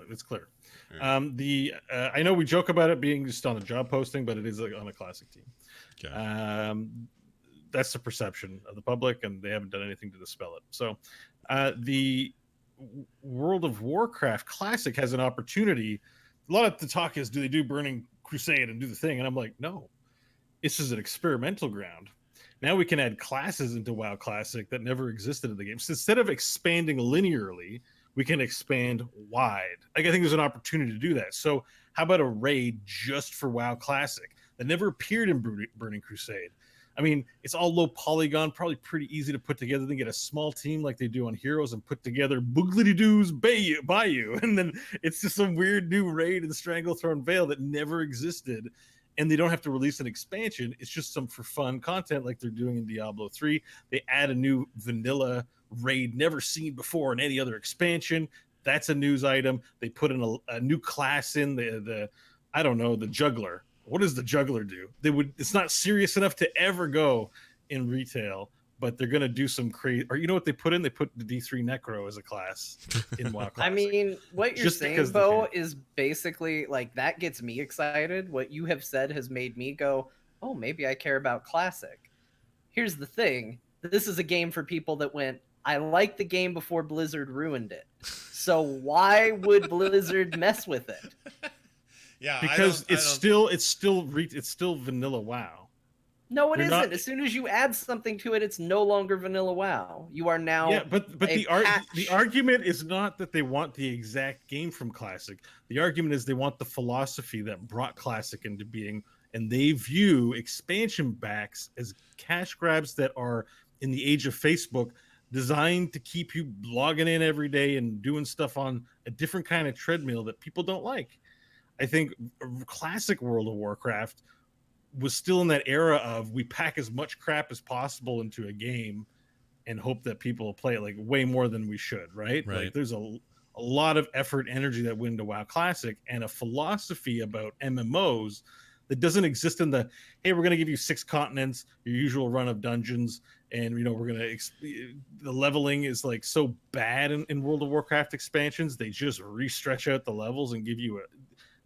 Right. I know we joke about it being just on a job posting, but it is on a classic team. Okay. That's the perception of the public, and they haven't done anything to dispel it. So, the World of Warcraft Classic has an opportunity. A lot of the talk is, do they do Burning Crusade and do the thing? And I'm like, no, this is an experimental ground. Now we can add classes into WoW Classic that never existed in the game. So instead of expanding linearly, we can expand wide. Like, I think there's an opportunity to do that. So how about a raid just for WoW Classic that never appeared in Burning Crusade? I mean, it's all low polygon, probably pretty easy to put together. They get a small team like they do on Heroes and put together Booglity Doos Bayou, and then it's just some weird new raid in Stranglethorn Vale that never existed. And they don't have to release an expansion. It's just some for fun content like they're doing in Diablo 3. They add a new vanilla raid never seen before in any other expansion. That's a news item. They put in a new class in the I don't know, the juggler. What does the juggler do? It's not serious enough to ever go in retail, but they're gonna do some crazy. Or you know what they put in? They put the D3 Necro as a class in WoW Classic. I mean, what you're Just saying, because Bo, is basically like that gets me excited. What you have said has made me go, oh, maybe I care about Classic. Here's the thing. This is a game for people that went, I liked the game before Blizzard ruined it. So why would Blizzard mess with it? Yeah, because it's still vanilla WoW. No, it You're isn't. not- As soon as you add something to it, it's no longer vanilla WoW. You are now Yeah, but the argument is not that they want the exact game from Classic. The argument is they want the philosophy that brought Classic into being, and they view expansion backs as cash grabs that are in the age of Facebook, designed to keep you logging in every day and doing stuff on a different kind of treadmill that people don't like. I think Classic World of Warcraft was still in that era of we pack as much crap as possible into a game and hope that people will play it like way more than we should, right? Like there's a lot of effort, energy that went into WoW Classic, and a philosophy about MMOs that doesn't exist in the, hey, we're going to give you 6 continents, your usual run of dungeons, and we're going to the leveling is like so bad in World of Warcraft expansions. They just restretch out the levels and give you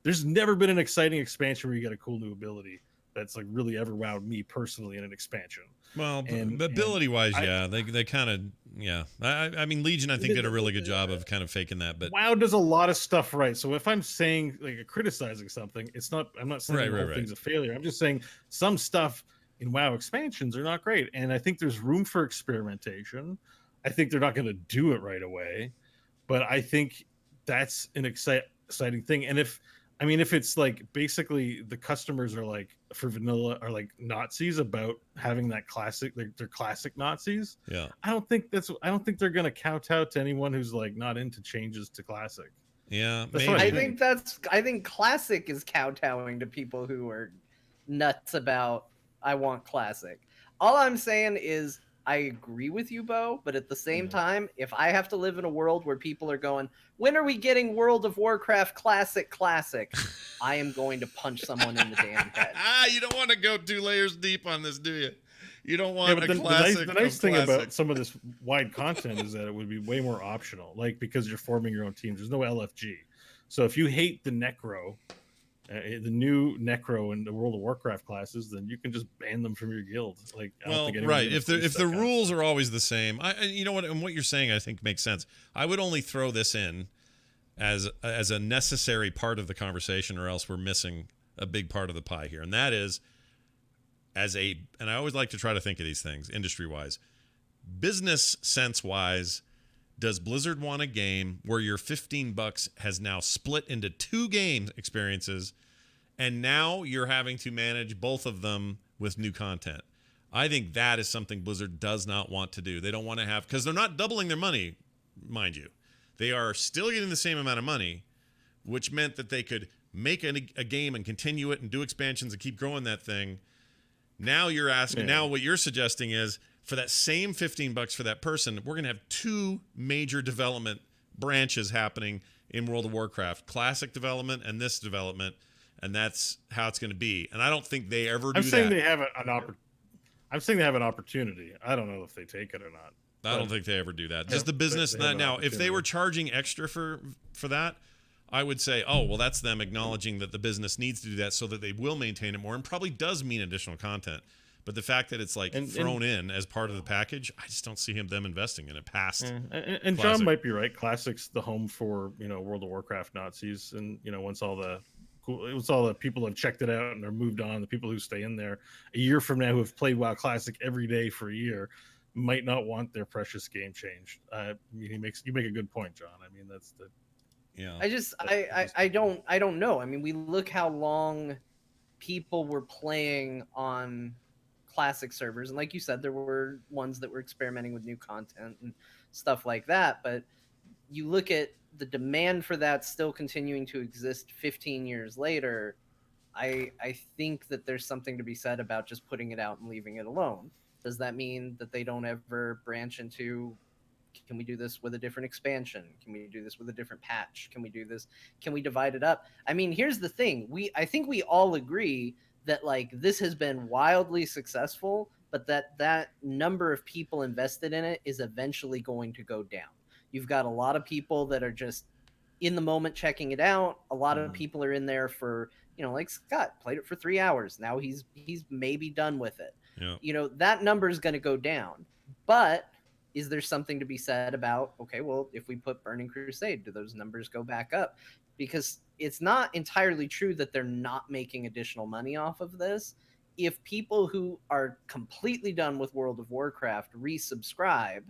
there's never been an exciting expansion where you get a cool new ability that's like really ever wowed me personally in an expansion. Well, ability-wise, yeah, they kind of, yeah. I mean, Legion, I think, did a really good job of kind of faking that. But WoW does a lot of stuff right. So if I'm saying like criticizing something, I'm not saying the whole thing's a failure. I'm just saying some stuff in WoW expansions are not great, and I think there's room for experimentation. I think they're not going to do it right away, but I think that's an exciting thing. And if it's like basically the customers are like for vanilla are like Nazis about having that classic, like they're classic Nazis. Yeah, I don't think they're gonna kowtow to anyone who's like not into changes to classic. Yeah, I think classic is kowtowing to people who are nuts about I want classic. All I'm saying is I agree with you, Bo, but at the same time, if I have to live in a world where people are going, when are we getting World of Warcraft Classic? I am going to punch someone in the damn head. You don't want to go 2 layers deep on this, do you? You don't want a classic. The nice thing about some of this wide content is that it would be way more optional, like because you're forming your own teams. There's no LFG. So if you hate the Necro, the new Necro in the World of Warcraft classes, then you can just ban them from your guild. Like, right. If the rules are always the same, you know what, and what you're saying, I think makes sense. I would only throw this in as a necessary part of the conversation, or else we're missing a big part of the pie here, and that is and I always like to try to think of these things industry wise, business sense wise. Does Blizzard want a game where your $15 has now split into 2 game experiences, and now you're having to manage both of them with new content? I think that is something Blizzard does not want to do. They don't want to have, because they're not doubling their money, mind you. They are still getting the same amount of money, which meant that they could make a game and continue it and do expansions and keep growing that thing. Now you're asking, now what you're suggesting is, for that same $15 for that person, we're going to have 2 major development branches happening in World of Warcraft: Classic development and this development, and that's how it's going to be. And I don't think they ever do that. I'm saying they have an opportunity. I don't know if they take it or not. I don't think they ever do that. Just the business. Now, if they were charging extra for that, I would say, oh, well, that's them acknowledging that the business needs to do that so that they will maintain it more, and probably does mean additional content. But the fact that it's like thrown in as part of the package, I just don't see them investing in it past. And John might be right. Classic's the home for World of Warcraft Nazis, and once all the people have checked it out and are moved on, the people who stay in there a year from now who have played WoW Classic every day for a year might not want their precious game changed. You make a good point, John. I mean, that's the I don't know. I mean, we look how long people were playing on classic servers, and like you said, there were ones that were experimenting with new content and stuff like that, but you look at the demand for that still continuing to exist 15 years later. I think that there's something to be said about just putting it out and leaving it alone. Does that mean that they don't ever branch into, can we do this with a different expansion? Can we do this with a different patch? Can we do this? Can we divide it up? I mean, here's the thing. I think we all agree that like this has been wildly successful, but that number of people invested in it is eventually going to go down. You've got a lot of people that are just in the moment checking it out. A lot of people are in there for, like Scott played it for 3 hours. Now he's maybe done with it. Yeah. That number is going to go down. But is there something to be said about, okay, well, if we put Burning Crusade, do those numbers go back up? Because it's not entirely true that they're not making additional money off of this. If people who are completely done with World of Warcraft resubscribe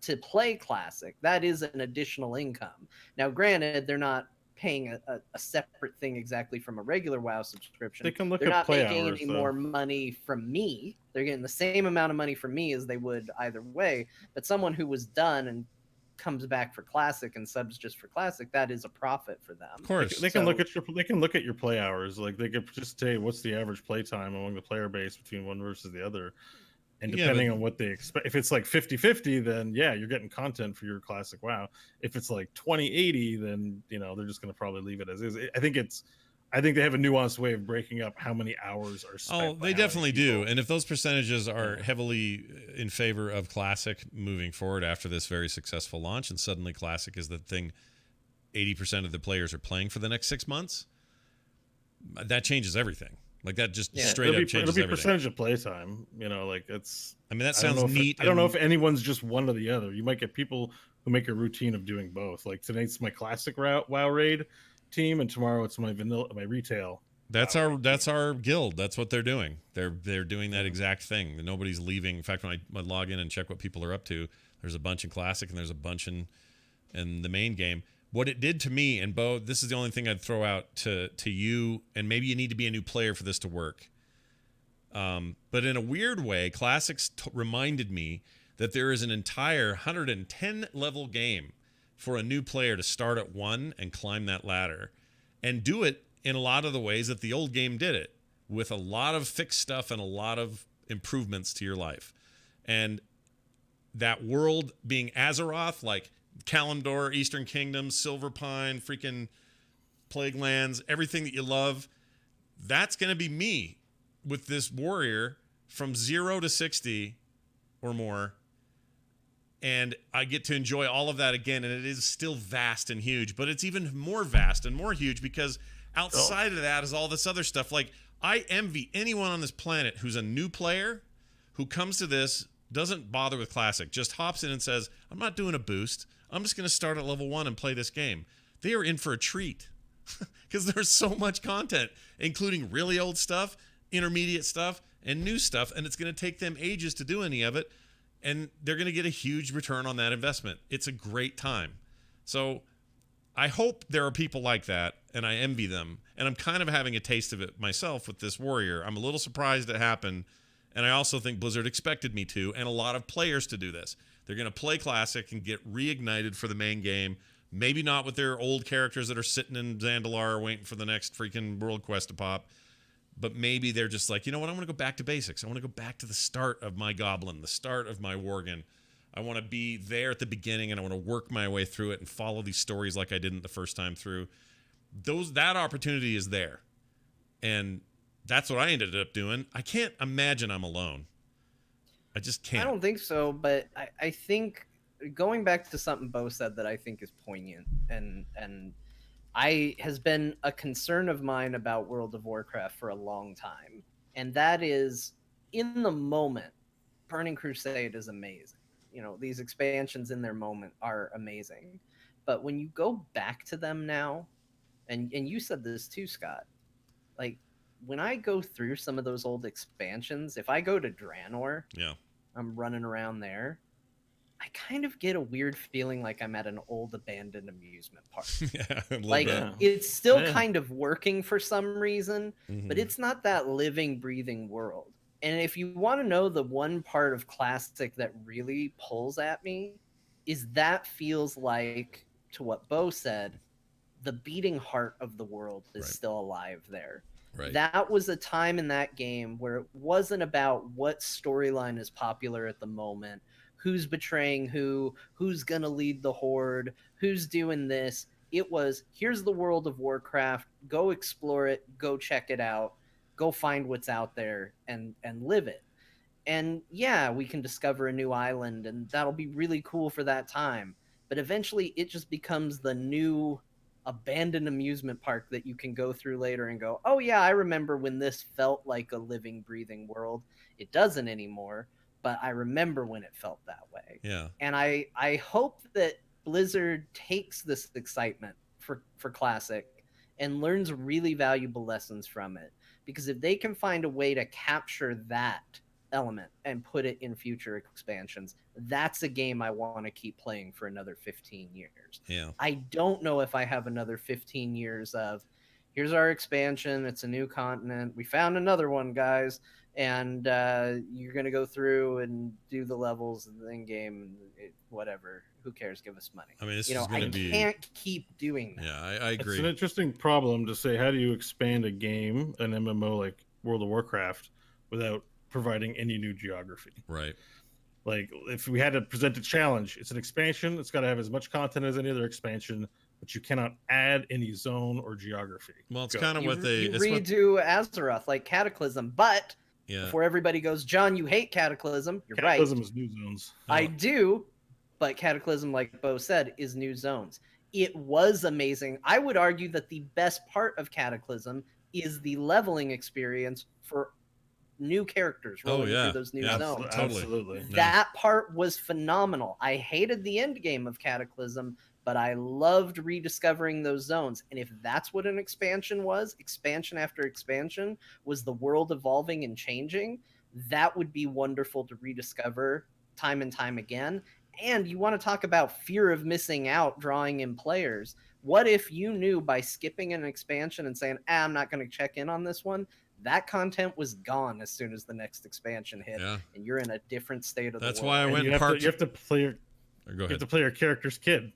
to play Classic, that is an additional income. Now, granted, they're not paying a separate thing exactly from a regular WoW subscription. They can look They're at not play making hours, any though. more money from me. They're getting the same amount of money from me as they would either way. But someone who was done and comes back for Classic and subs just for Classic, that is a profit for them. Of course. They can look at your play hours. Like they could just say what's the average play time among the player base between one versus the other. And depending on what they expect, if it's like 50-50, then yeah, you're getting content for your Classic WoW. If it's like 20-80, then they're just going to probably leave it as is. I think they have a nuanced way of breaking up how many hours are spent. Oh, they definitely do. And if those percentages are heavily in favor of Classic moving forward after this very successful launch, and suddenly Classic is the thing 80% of the players are playing for the next 6 months, that changes everything. Like that just straight up changes everything. It'll be percentage of playtime. Like it's. I mean, that sounds neat. I don't know if anyone's just one or the other. You might get people who make a routine of doing both. Like tonight's my Classic WoW raid team, and tomorrow it's my retail. That's our guild. That's what they're doing. They're doing that exact thing. Nobody's leaving. In fact, when I log in and check what people are up to, there's a bunch in Classic and there's a bunch in the main game. What it did to me, and Bo, this is the only thing I'd throw out to you, and maybe you need to be a new player for this to work. But in a weird way, Classics reminded me that there is an entire 110 level game for a new player to start at 1 and climb that ladder and do it in a lot of the ways that the old game did it, with a lot of fixed stuff and a lot of improvements to your life. And that world being Azeroth, like Kalimdor, Eastern Kingdom, Silver Pine, freaking Plague Lands, everything that you love, that's going to be me with this warrior from 0 to 60 or more. And I get to enjoy all of that again, and it is still vast and huge, but it's even more vast and more huge because outside of that is all this other stuff. Like, I envy anyone on this planet who's a new player who comes to this, doesn't bother with Classic, just hops in and says, I'm not doing a boost. I'm just going to start at level 1 and play this game. They are in for a treat because there's so much content, including really old stuff, intermediate stuff, and new stuff, and it's going to take them ages to do any of it, and they're going to get a huge return on that investment. It's a great time. So I hope there are people like that, and I envy them, and I'm kind of having a taste of it myself with this warrior. I'm a little surprised it happened, and I also think Blizzard expected me to, and a lot of players to do this. They're going to play Classic and get reignited for the main game. Maybe not with their old characters that are sitting in Zandalar waiting for the next freaking world quest to pop. But maybe they're just like, you know what? I want to go back to basics. I want to go back to the start of my Goblin, the start of my Worgen. I want to be there at the beginning, and I want to work my way through it and follow these stories like I didn't the first time through. That opportunity is there. And that's what I ended up doing. I can't imagine I'm alone. I just can't. I don't think so, but I think going back to something Bo said that I think is poignant and has been a concern of mine about World of Warcraft for a long time. And that is, in the moment, Burning Crusade is amazing. These expansions in their moment are amazing. But when you go back to them now, and you said this too, Scott, like when I go through some of those old expansions, if I go to Draenor, I'm running around there, I kind of get a weird feeling like I'm at an old abandoned amusement park. Like it's still kind of working for some reason, but it's not that living, breathing world. And if you want to know the one part of Classic that really pulls at me, is that feels like, to what Bo said, the beating heart of the world is Right. still alive there. Right. That was a time in that game where it wasn't about what storyline is popular at the moment, who's betraying who's going to lead the horde, who's doing this. It was, here's the world of Warcraft, go explore it, go check it out, go find what's out there and live it. And yeah, we can discover a new island and that'll be really cool for that time. But eventually it just becomes the new abandoned amusement park that you can go through later and go, oh yeah, I remember when this felt like a living, breathing world. It doesn't anymore, but I remember when it felt that way. Yeah. And I hope that Blizzard takes this excitement for Classic and learns really valuable lessons from it. Because if they can find a way to capture that element and put it in future expansions, that's a game I want to keep playing for another 15 years. Yeah. I don't know if I have another 15 years of, here's our expansion, it's a new continent, we found another one, guys, and you're going to go through and do the levels in game, whatever, who cares, give us money. I mean, this is going to be... I can't keep doing that. Yeah, I agree. It's an interesting problem to say, how do you expand a game, an MMO like World of Warcraft, without providing any new geography? Right. Like, if we had to present a challenge, it's an expansion, it's got to have as much content as any other expansion, but you cannot add any zone or geography. Well, it's kind of what they... You redo Azeroth, like Cataclysm, but before everybody goes, John, you hate Cataclysm, you're Cataclysm right. is new zones. I do, but Cataclysm, like Bo said, is new zones. It was amazing. I would argue that the best part of Cataclysm is the leveling experience for new characters rolling through those new zones. Absolutely. That part was phenomenal. I hated the end game of Cataclysm, but I loved rediscovering those zones. And if that's what an expansion was, expansion after expansion, was the world evolving and changing, that would be wonderful to rediscover time and time again. And you want to talk about fear of missing out, drawing in players. What if you knew by skipping an expansion and saying, I'm not going to check in on this one, that content was gone as soon as the next expansion hit, and you're in a different state of the world. That's why I went you have to play your Go ahead. You have to play your character's kid.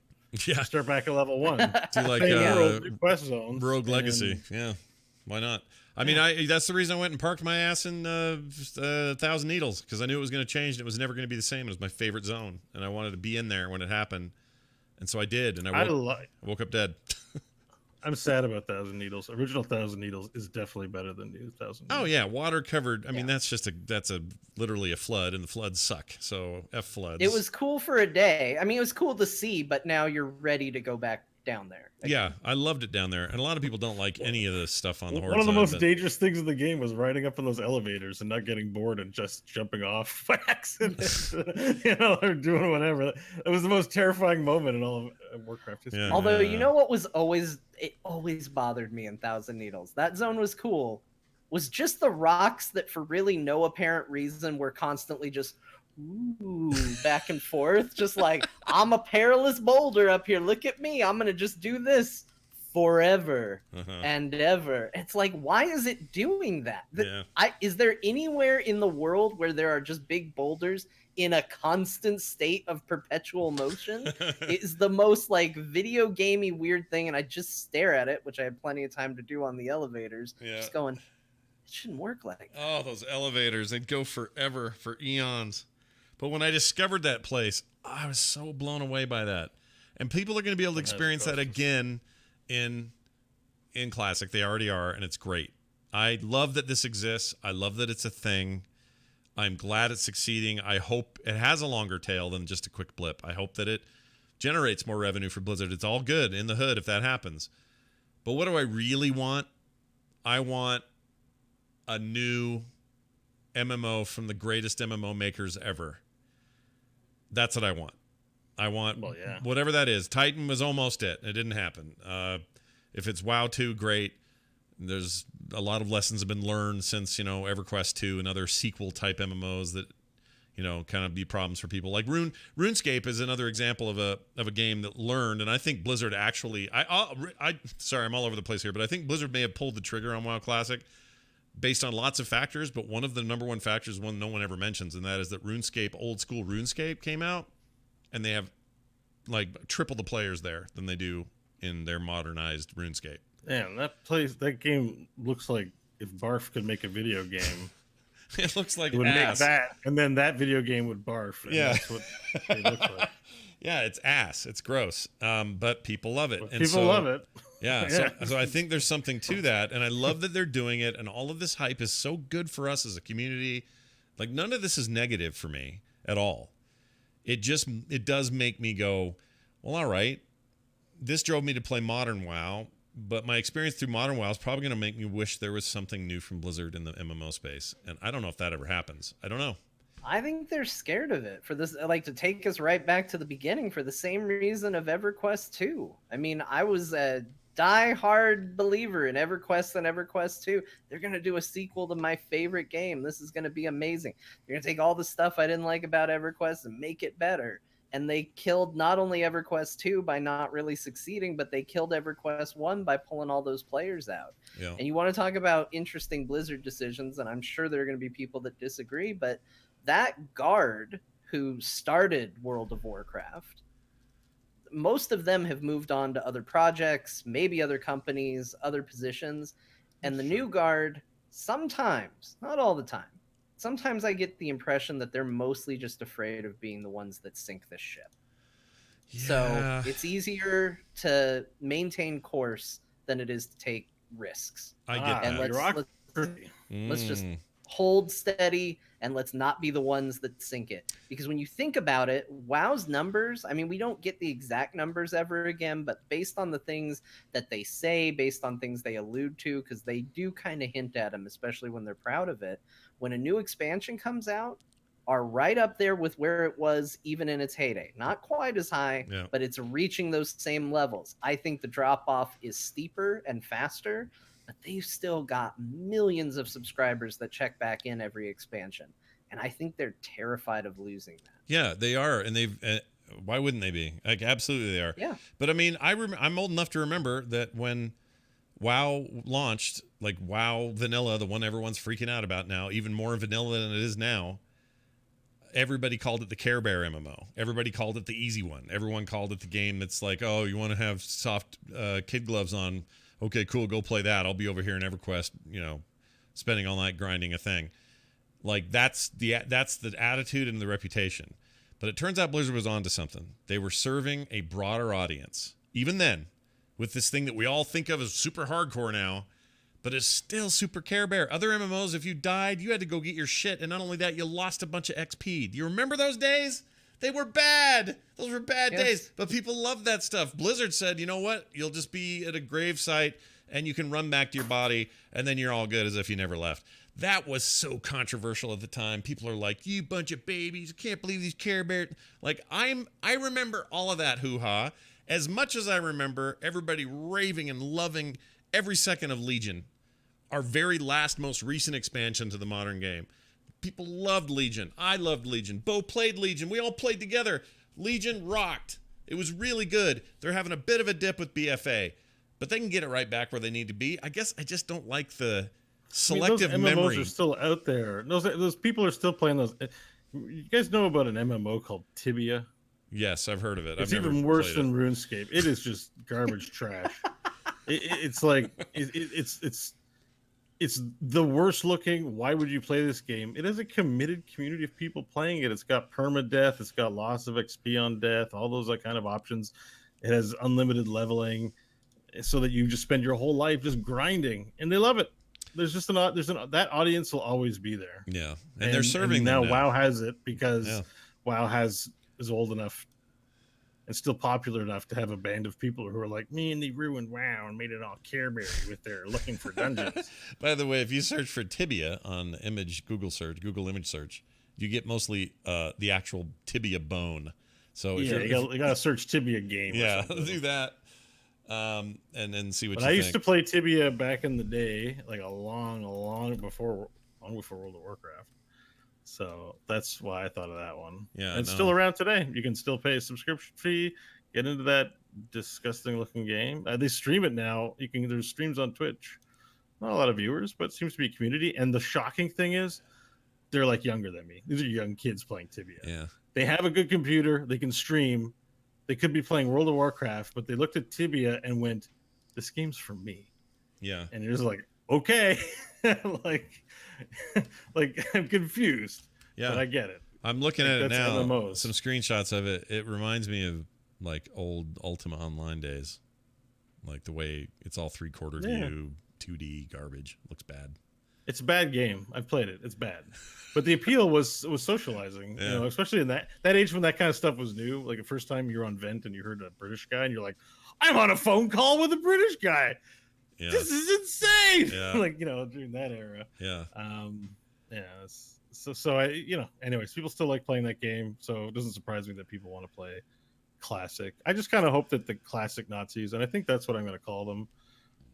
Yeah. Start back at level 1. Do like quest zones, Rogue Legacy. Yeah. Why not? I mean, that's the reason I went and parked my ass in Thousand Needles, because I knew it was going to change and it was never going to be the same. It was my favorite zone, and I wanted to be in there when it happened, and so I did, and I woke up dead. I'm sad about Thousand Needles. Original Thousand Needles is definitely better than new Thousand Needles. Oh yeah, water covered. I mean, that's literally a flood, and the floods suck. So F floods. It was cool for a day. I mean, it was cool to see, but now you're ready to go back down there again. Yeah, I loved it down there, and a lot of people don't like any of this stuff on the horde. One of the most dangerous things in the game was riding up in those elevators and not getting bored and just jumping off by accident, or doing whatever. It was the most terrifying moment in all of Warcraft history. Yeah. Although, you know what was always bothered me in Thousand Needles? That zone was cool. Was just the rocks that, for really no apparent reason, were constantly just back and forth, just like, I'm a perilous boulder up here, look at me, I'm gonna just do this forever and ever. It's like, why is it doing that? Is there anywhere in the world where there are just big boulders in a constant state of perpetual motion? It is the most like video gamey weird thing, and I just stare at it, which I had plenty of time to do on the elevators, just going, it shouldn't work like that. Oh, those elevators, they'd go forever, for eons. But when I discovered that place, I was so blown away by that. And people are going to be able to experience that again in Classic. They already are, and it's great. I love that this exists. I love that it's a thing. I'm glad it's succeeding. I hope it has a longer tail than just a quick blip. I hope that it generates more revenue for Blizzard. It's all good in the hood if that happens. But what do I really want? I want a new MMO from the greatest MMO makers ever. That's what I want. I want whatever that is. Titan was almost it. It didn't happen. If it's WoW 2, great. There's a lot of lessons have been learned since, EverQuest 2 and other sequel type MMOs that, kind of be problems for people. Like RuneScape is another example of a game that learned, and I think Blizzard actually, sorry, I'm all over the place here, but I think Blizzard may have pulled the trigger on WoW Classic based on lots of factors, but one of the number one factors, one no one ever mentions, and that is that RuneScape, old school RuneScape, came out, and they have like triple the players there than they do in their modernized RuneScape. Man, that game looks like if Barf could make a video game. It looks like It would ass. make that, and then that video game would barf. And Yeah. that's what it looks like. Yeah, it's ass. It's gross. But people love it. But And people so, love it. Yeah. Yeah. So I think there's something to that. And I love that they're doing it. And all of this hype is so good for us as a community. Like, none of this is negative for me at all. It does make me go, well, all right. This drove me to play Modern WoW. But my experience through Modern WoW is probably going to make me wish there was something new from Blizzard in the MMO space. And I don't know if that ever happens. I don't know. I think they're scared of it for this, like, to take us right back to the beginning for the same reason of EverQuest 2. I mean, I was a die-hard believer in EverQuest and EverQuest 2. They're going to do a sequel to my favorite game. This is going to be amazing. They're going to take all the stuff I didn't like about EverQuest and make it better. And they killed not only EverQuest 2 by not really succeeding, but they killed EverQuest 1 by pulling all those players out. Yeah. And you want to talk about interesting Blizzard decisions, and I'm sure there are going to be people that disagree, but that guard who started World of Warcraft, most of them have moved on to other projects, maybe other companies, other positions. And the new guard, sometimes, not all the time, sometimes I get the impression that they're mostly just afraid of being the ones that sink this ship. Yeah. So it's easier to maintain course than it is to take risks. I get And that. let's just hold steady and let's not be the ones that sink it. Because when you think about it, WoW's numbers, I mean, we don't get the exact numbers ever again, but based on the things that they say, based on things they allude to, because they do kind of hint at them, especially when they're proud of it, when a new expansion comes out, are right up there with where it was even in its heyday. Not quite as high, Yeah. but it's reaching those same levels. I think the drop-off is steeper and faster, but they've still got millions of subscribers that check back in every expansion. And I think they're terrified of losing that. Yeah, they are. And they've, why wouldn't they be? Like, absolutely they are. Yeah. But I mean, I'm old enough to remember that when WoW launched, like WoW Vanilla, the one everyone's freaking out about now, even more vanilla than it is now, everybody called it the Care Bear MMO. Everybody called it the easy one. Everyone called it the game that's like, oh, you want to have soft kid gloves on? Okay, cool, go play that. I'll be over here in EverQuest, spending all night grinding a thing. Like, that's the attitude and the reputation. But it turns out Blizzard was onto something. They were serving a broader audience. Even then, with this thing that we all think of as super hardcore now, but it's still super Care Bear. Other MMOs, if you died, you had to go get your shit. And not only that, you lost a bunch of XP. Do you remember those days? They were bad. Those were bad days. But people loved that stuff. Blizzard said, you know what? You'll just be at a grave site and you can run back to your body and then you're all good as if you never left. That was so controversial at the time. People are like, you bunch of babies. I can't believe these Care Bear. Like, I remember all of that hoo-ha as much as I remember everybody raving and loving every second of Legion, our very last, most recent expansion to the modern game. People loved Legion. I loved Legion. Bo played Legion. We all played together. Legion rocked. It was really good. They're having a bit of a dip with BFA, but they can get it right back where they need to be. I guess I just don't like the selective those MMOs memory. are still out there. Those people are still playing those. You guys know about an MMO called Tibia? Yes, I've heard of it. It's even worse than RuneScape. It is just garbage trash. It's like it's the worst looking. Why would you play this game? It has a committed community of people playing it. It's got permadeath. It's got loss of XP on death. All those kind of options. It has unlimited leveling, so that you just spend your whole life just grinding, and they love it. There's just that audience will always be there. Yeah, and they're serving them now. WoW has it because WoW is old enough and still popular enough to have a band of people who are like, me, and they ruined WoW and made it all Care Bear with their looking for dungeons. By the way, if you search for tibia on Google image search, you get mostly the actual tibia bone. So if you got to search Tibia game. Yeah, do that. And then see what but you I think. used to play Tibia back in the day, like a long before World of Warcraft. So that's why I thought of that one. Yeah, and it's still around today. You can still pay a subscription fee, get into that disgusting looking game. They stream it now. There's streams on Twitch. not a lot of viewers, but it seems to be a community. And the shocking thing is, they're like younger than me. These are young kids playing Tibia. Yeah. They have a good computer. They can stream. They could be playing World of Warcraft, but they looked at Tibia and went, "This game's for me." Yeah. And it was like, okay, like, like I'm confused, Yeah. but I get it. I'm looking Like, at it that's now. MMOs. Some screenshots of it. It reminds me of like old Ultima Online days. Like the way it's all 3/4 view, 2D garbage. Looks bad. It's a bad game. I've played it. It's bad. But the appeal was socializing, Yeah. you know, especially in that age when that kind of stuff was new. Like the first time you're on Vent and you heard a British guy and you're like, I'm on a phone call with a British guy. Yeah. This is insane. Yeah. Like, you know, during that era. Yeah. Yeah. So I, you know, anyways, people still like playing that game. So it doesn't surprise me that people want to play Classic. I just kind of hope that the Classic Nazis, and I think that's what I'm going to call them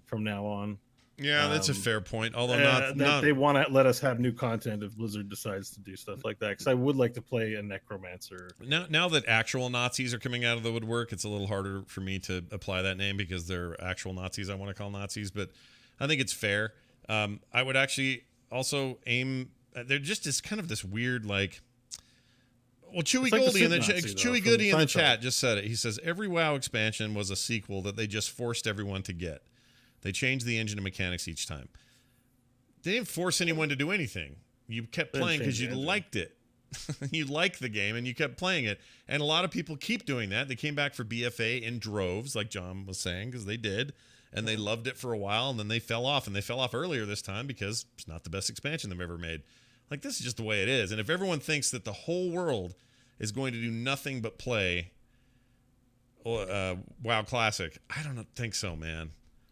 from now on. Yeah, that's a fair point. Although That they want to let us have new content if Blizzard decides to do stuff like that. Because I would like to play a Necromancer. now that actual Nazis are coming out of the woodwork, it's a little harder for me to apply that name because they're actual Nazis I want to call Nazis. But I think it's fair. I would actually also aim. They're just this kind of this weird like. Well, Chewy like Goldie Chewy Goody in the chat just said it. He says every WoW expansion was a sequel that they just forced everyone to get. They changed the engine and mechanics each time. They didn't force anyone to do anything. You kept playing because you liked it. You liked the game and you kept playing it. And a lot of people keep doing that. They came back for BFA in droves, like John was saying, because they did. And they loved it for a while, and then they fell off. And they fell off earlier this time because it's not the best expansion they've ever made. Like, this is just the way it is. And if everyone thinks that the whole world is going to do nothing but play WoW Classic, I don't think so, man.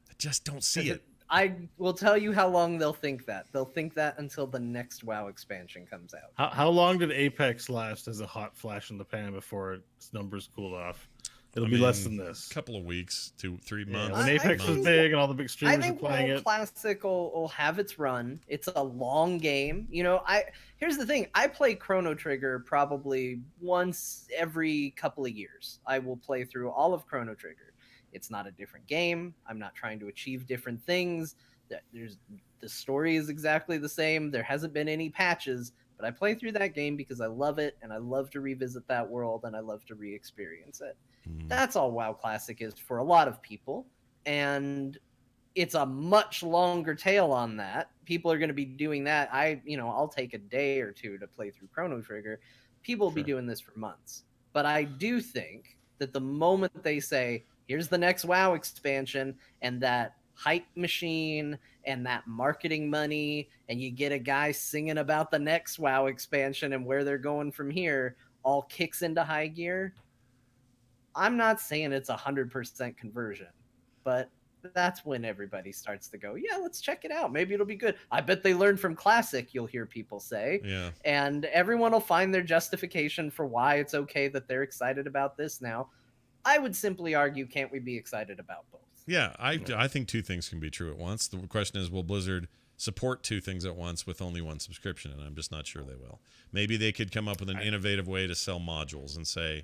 I just don't see it. I will tell you how long they'll think that. They'll think that until the next WoW expansion comes out. How long did Apex last as a hot flash in the pan before its numbers cooled off? It'll be less than this. A couple of weeks, 2-3 months. When Apex was big and all the big streamers I think were playing WoW it. Classic will have its run. It's a long game. You know, here's the thing. I play Chrono Trigger probably once every couple of years. I will play through all of Chrono Trigger. It's not a different game. I'm not trying to achieve different things. The story is exactly the same. There hasn't been any patches, but I play through that game because I love it and I love to revisit that world and I love to re-experience it. That's all WoW Classic is for a lot of people, and it's a much longer tail on that. People are going to be doing that. I'll take a day or two to play through Chrono Trigger. People will be doing this for months. But I do think that the moment they say, here's the next WoW expansion, and that hype machine and that marketing money, and you get a guy singing about the next WoW expansion and where they're going from here, all kicks into high gear. I'm not saying it's 100% conversion, but that's when everybody starts to go, yeah, let's check it out. Maybe it'll be good. I bet they learned from Classic, you'll hear people say. Yeah. And everyone will find their justification for why it's okay that they're excited about this now. I would simply argue, can't we be excited about both? Yeah, I think two things can be true at once. The question is, will Blizzard support two things at once with only one subscription? And I'm just not sure they will. Maybe they could come up with an innovative way to sell modules and say,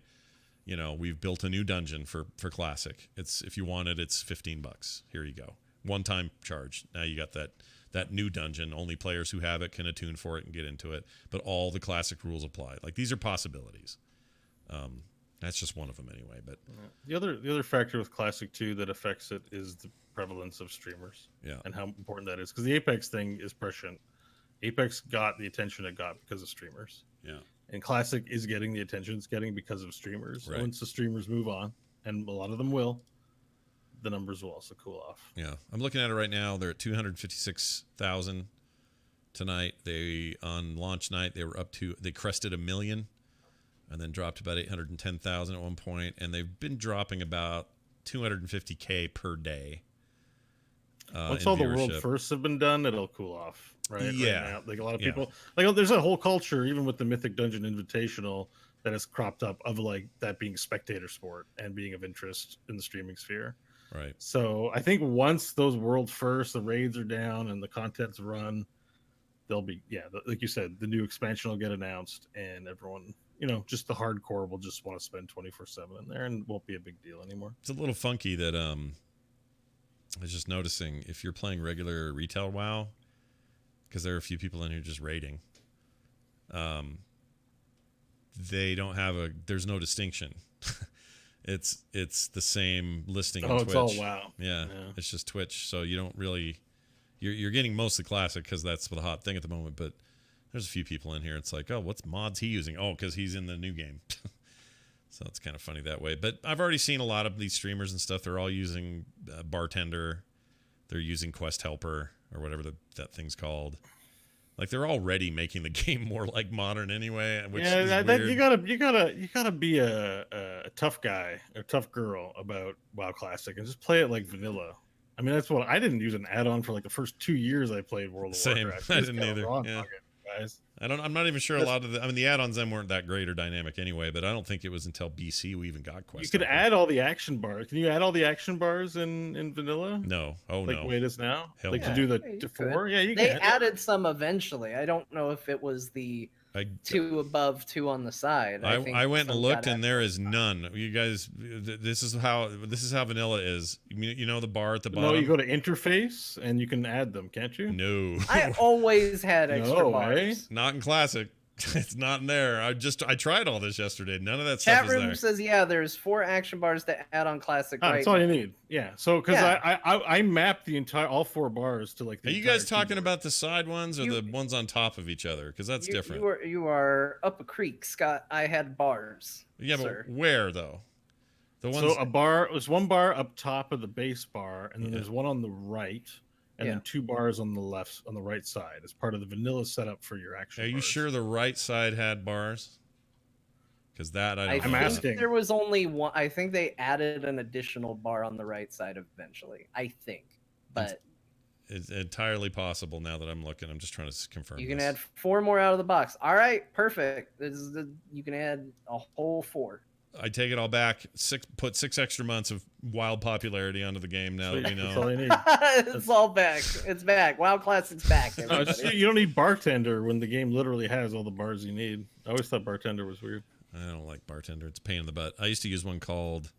you know, we've built a new dungeon for Classic. It's, if you want it, it's $15. Here you go. One-time charge. Now you got that new dungeon. Only players who have it can attune for it and get into it. But all the Classic rules apply. Like, these are possibilities. That's just one of them anyway. But the other factor with Classic too that affects it is the prevalence of streamers. Yeah. And how important that is, because the Apex thing is prescient. Apex got the attention it got because of streamers. Yeah. And Classic is getting the attention it's getting because of streamers. Right. Once the streamers move on, and a lot of them will, the numbers will also cool off. Yeah. I'm looking at it right now. They're at 256,000 tonight. On launch night, they crested 1 million and then dropped about 810,000 at one point. And they've been dropping about 250K per day. Once all the world firsts have been done, it'll cool off. Right? Yeah. Right now. Like a lot of people, like there's a whole culture, even with the Mythic Dungeon Invitational, that has cropped up of like that being spectator sport and being of interest in the streaming sphere. Right. So I think once those world first, the raids are down and the content's run, they'll be, like you said, the new expansion will get announced and everyone, just the hardcore will just want to spend 24/7 in there and won't be a big deal anymore. It's a little funky that I was just noticing if you're playing regular retail WoW, because there are a few people in here just raiding. They don't have there's no distinction. it's the same listing on Twitch. It's all WoW. Yeah, it's just Twitch. So you don't really, you're getting mostly classic because that's the hot thing at the moment. But there's a few people in here. It's like, oh, what's mods he using? Oh, because he's in the new game. So it's kind of funny that way. But I've already seen a lot of these streamers and stuff. They're all using Bartender. They're using Quest Helper or whatever that thing's called. Like they're already making the game more like modern anyway. Which is weird. You gotta be a tough guy or tough girl about WoW Classic and just play it like vanilla. I mean, that's what I didn't use an add-on for like the first 2 years I played World of Warcraft. I didn't either. Yeah. Guys. I'm not even sure a lot of the add-ons then weren't that great or dynamic anyway, but I don't think it was until BC we even got Quest. You could add all the action bars. Can you add all the action bars in vanilla? No. Oh, like no. the way it is now? Hell like no. to do the 4? Yeah, you can. They added some eventually. I don't know if it was the 2 above, 2 on the side. I went and looked, and there is none. You guys, this is how vanilla is. You know the bar at the bottom. No, you go to interface and you can add them, can't you? No. I always had extra bars. Not in classic. It's not in there. I tried all this yesterday. None of that stuff Chat is there. room says there's 4 action bars to add on classic. That's all you need. Yeah. So because I mapped all 4 bars to like. Are you guys talking about the side ones or the ones on top of each other? Because that's different. You are up a creek, Scott. I had bars. Yeah, sir. But where though? The ones. So there's 1 bar up top of the base bar, and then there's 1 on the right. And then 2 bars on the right side as part of the vanilla setup for your action. Are you sure the right side had bars? Because that I'm asking. There was only 1. I think they added an additional bar on the right side eventually. I think, but it's entirely possible now that I'm looking. I'm just trying to confirm. You can add 4 more out of the box. All right, perfect. You can add a whole 4. I take it all back. Put 6 extra months of wild popularity onto the game now that we know. That's all you need. It's all back. It's back. WoW Classic's back. No, you don't need Bartender when the game literally has all the bars you need. I always thought Bartender was weird. I don't like Bartender. It's a pain in the butt. I used to use one called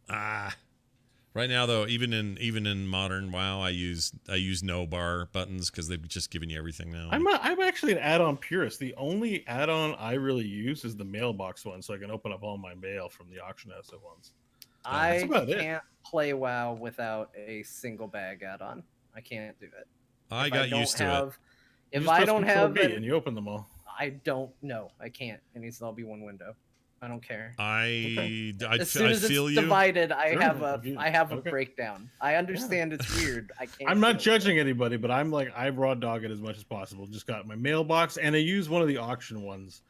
right now though, even in modern WoW, I use no bar buttons because they've just given you everything now. I'm actually an add-on purist. The only add-on I really use is the mailbox one, so I can open up all my mail from the auction house at once. I can't play WoW without a single bag add-on. I can't do it. I got used to it. If I don't have it, and you open them all. I don't know. I can't. It needs to all be one window. I don't care. As soon as feel it's you. divided, I have a breakdown. I understand it's weird. I can't. I'm not judging anybody, but I'm like I raw dog it as much as possible. Just got my mailbox, and I use one of the auction ones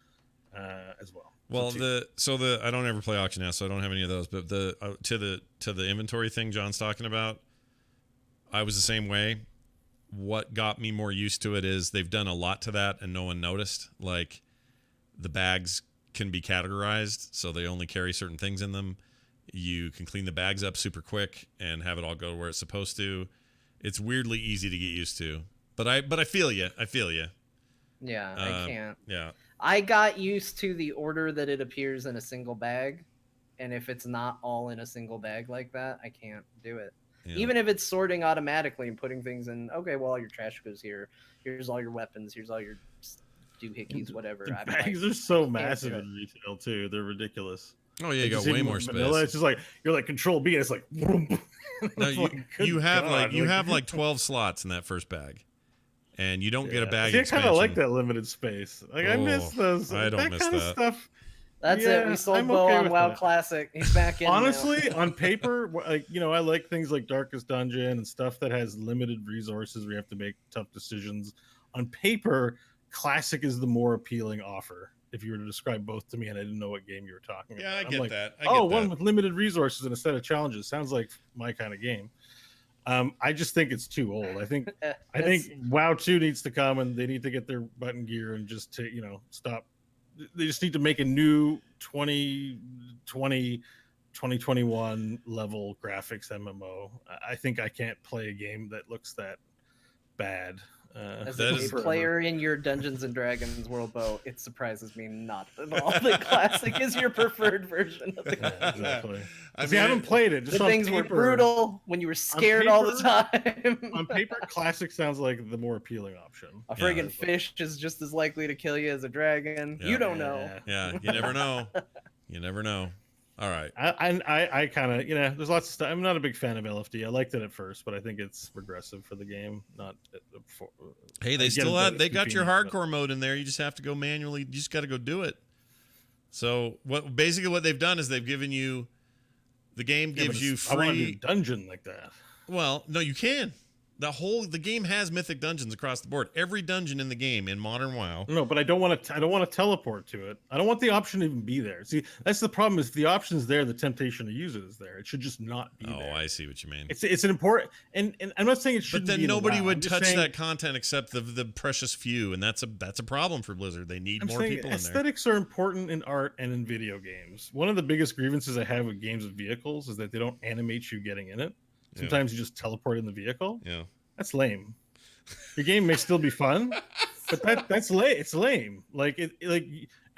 as well. Well, I don't ever play auction house, so I don't have any of those. But to the inventory thing John's talking about, I was the same way. What got me more used to it is they've done a lot to that, and no one noticed. Like the bags can be categorized, so they only carry certain things in them. You can clean the bags up super quick and have it all go where it's supposed to. It's weirdly easy to get used to. But I feel you. Yeah, I can't. Yeah. I got used to the order that it appears in a single bag, and if it's not all in a single bag like that, I can't do it. Yeah. Even if it's sorting automatically and putting things in, okay, well, all your trash goes here. Here's all your weapons. Here's all your doohickeys, whatever. The bags are so massive in retail too. They're ridiculous. Oh yeah, you got way more space. It's just like you're like Control B, and it's like. No, you have like 12 slots in that first bag, and you don't get a bag. I kind of like that limited space. Like I miss those. I don't miss that stuff. That's it. We sold Bo on WoW Classic. He's back in. Honestly, on paper, like I like things like Darkest Dungeon and stuff that has limited resources where you have to make tough decisions. On paper, Classic is the more appealing offer. If you were to describe both to me, and I didn't know what game you were talking about. Yeah, I get that. One with limited resources and a set of challenges sounds like my kind of game. I just think it's too old. I think WoW 2 needs to come, and they need to get their button gear and just to stop. They just need to make a new 2020, 2021 level graphics MMO. I think I can't play a game that looks that bad As That a is- player in your Dungeons and Dragons world, Bo, it surprises me not at all that Classic is your preferred version of the game. Yeah, exactly. I See, I haven't played it. Just The on things were paper, brutal when you were scared all the time. On paper, classic sounds like the more appealing option. A friggin' fish is just as likely to kill you as a dragon. Yeah. You don't know. Yeah, you never know. You never know. All right. I kind of, there's lots of stuff. I'm not a big fan of LFD. I liked it at first, but I think it's regressive for the game. Not for, Hey, they still have, they got your hardcore mode in there. You just have to go manually. You just got to go do it. So what they've done is they've given you, the game gives you free. I want to do dungeon like that. Well, no, you can. The game has mythic dungeons across the board. Every dungeon in the game in Modern WoW. No, but I don't want to teleport to it. I don't want the option to even be there. See, that's the problem. Is the option's there, the temptation to use it is there. It should just not be there. Oh, I see what you mean. It's an important, and I'm not saying it shouldn't. But then be nobody in WoW. would touch that content except the precious few, and that's a problem for Blizzard. They need more people in there. Aesthetics are important in art and in video games. One of the biggest grievances I have with games with vehicles is that they don't animate you getting in it. Sometimes you just teleport in the vehicle. Yeah. That's lame. Your game may still be fun, but that's lame. It's lame. And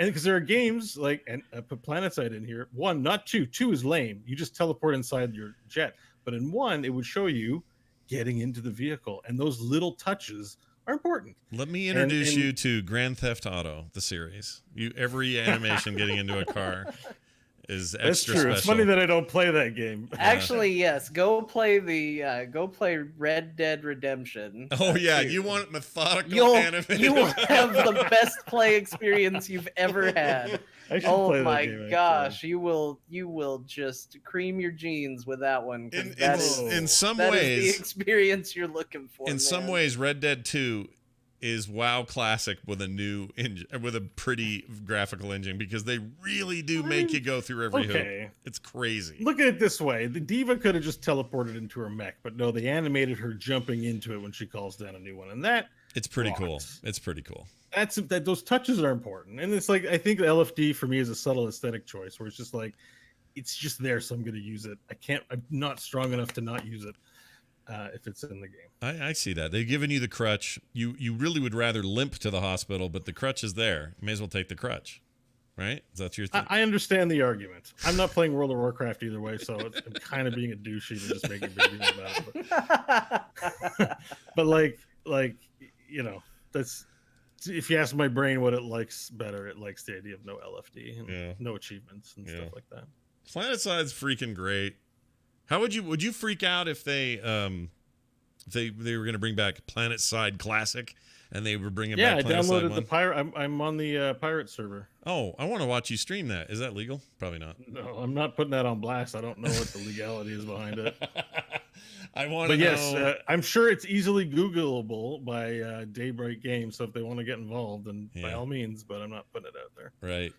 because there are games and put PlanetSide in here. 1, not 2. 2 is lame. You just teleport inside your jet. But in 1, it would show you getting into the vehicle, and those little touches are important. Let me introduce you to Grand Theft Auto, the series. Every animation getting into a car is extra That's true. special. It's funny that I don't play that game. Actually, yes. Go play Red Dead Redemption. Oh yeah, 2. You want methodical animation? You will have the best play experience you've ever had. Oh my gosh, you will just cream your jeans with that one. In some ways, is the experience you're looking for. In some ways, Red Dead 2 is WoW Classic with a new engine, with a pretty graphical engine, because they really do make you go through every hoop. It's crazy. Look at it this way: the diva could have just teleported into her mech, but no, they animated her jumping into it when she calls down a new one, and it's pretty cool. It's pretty cool. Those touches are important, and it's I think the LFD for me is a subtle aesthetic choice where it's just it's just there, so I'm going to use it. I'm not strong enough to not use it. If it's in the game. I see that. They've given you the crutch. You really would rather limp to the hospital, but the crutch is there. You may as well take the crutch. Right? Is that your thing? I understand the argument. I'm not playing World of Warcraft either way, so I'm kind of being a douchey to just make a big deal about it. But that's, if you ask my brain what it likes better, it likes the idea of no LFD and no achievements and stuff like that. PlanetSide's freaking great. How would you freak out if they were going to bring back PlanetSide Classic and they were bringing back PlanetSide 1? Yeah, I downloaded the pirate. I'm on the pirate server. Oh, I want to watch you stream that. Is that legal? Probably not. No, I'm not putting that on blast. I don't know what the legality is behind it. I want to know. Yes, I'm sure it's easily Googleable by Daybreak Games. So if they want to get involved, then by all means. But I'm not putting it out there. Right.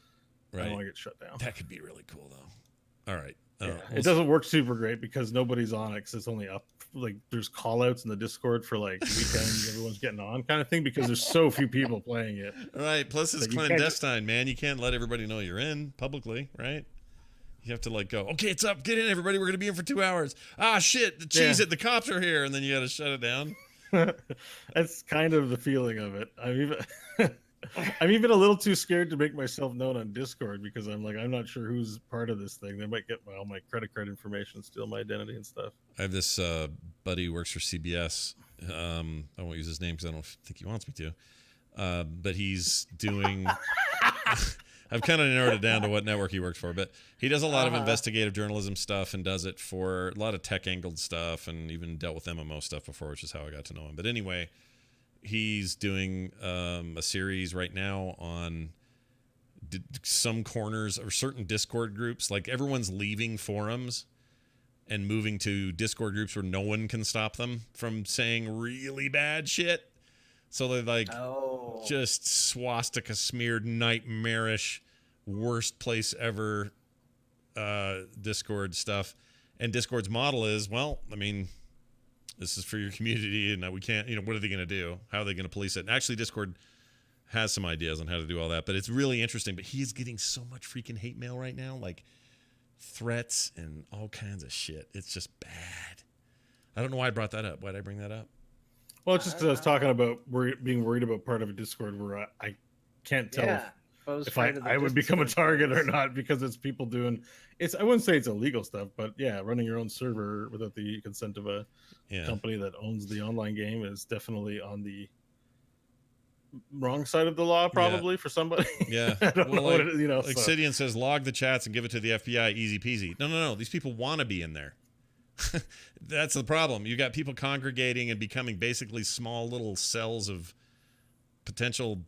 I don't want to get shut down. That could be really cool, though. All right. It doesn't work super great because nobody's on it, because it's only up. There's call outs in the Discord for weekends, everyone's getting on kind of thing, because there's so few people playing it. Right. Plus it's clandestine, man. You can't let everybody know you're in publicly, right? You have to go, okay, it's up, get in, everybody, we're gonna be in for 2 hours. Ah shit, the cops are here, and then you gotta shut it down. That's kind of the feeling of it. I'm even a little too scared to make myself known on Discord, because I'm not sure who's part of this thing. They might get all my credit card information, steal my identity and stuff. I have this buddy who works for CBS. I won't use his name because I don't think he wants me to. But he's doing... I've kind of narrowed it down to what network he works for, but he does a lot of investigative journalism stuff and does it for a lot of tech-angled stuff, and even dealt with MMO stuff before, which is how I got to know him. But anyway... He's doing a series right now on some corners or certain Discord groups. Everyone's leaving forums and moving to Discord groups where no one can stop them from saying really bad shit. So they're just swastika smeared, nightmarish, worst place ever Discord stuff. And Discord's model is, this is for your community, and we can't, what are they going to do? How are they going to police it? And actually, Discord has some ideas on how to do all that, but it's really interesting. But he's getting so much freaking hate mail right now, threats and all kinds of shit. It's just bad. I don't know why I brought that up. Why did I bring that up? Well, it's just because I was talking about being worried about part of a Discord where I can't tell Yeah. if I would become a target or not because it's people doing it's. I wouldn't say it's illegal stuff, but yeah, running your own server without the consent of a company that owns the online game is definitely on the wrong side of the law, probably for somebody. Yeah, I don't know what it is, like Sidian says, log the chats and give it to the FBI, easy peasy. No. These people want to be in there. That's the problem. You got people congregating and becoming basically small little cells of potential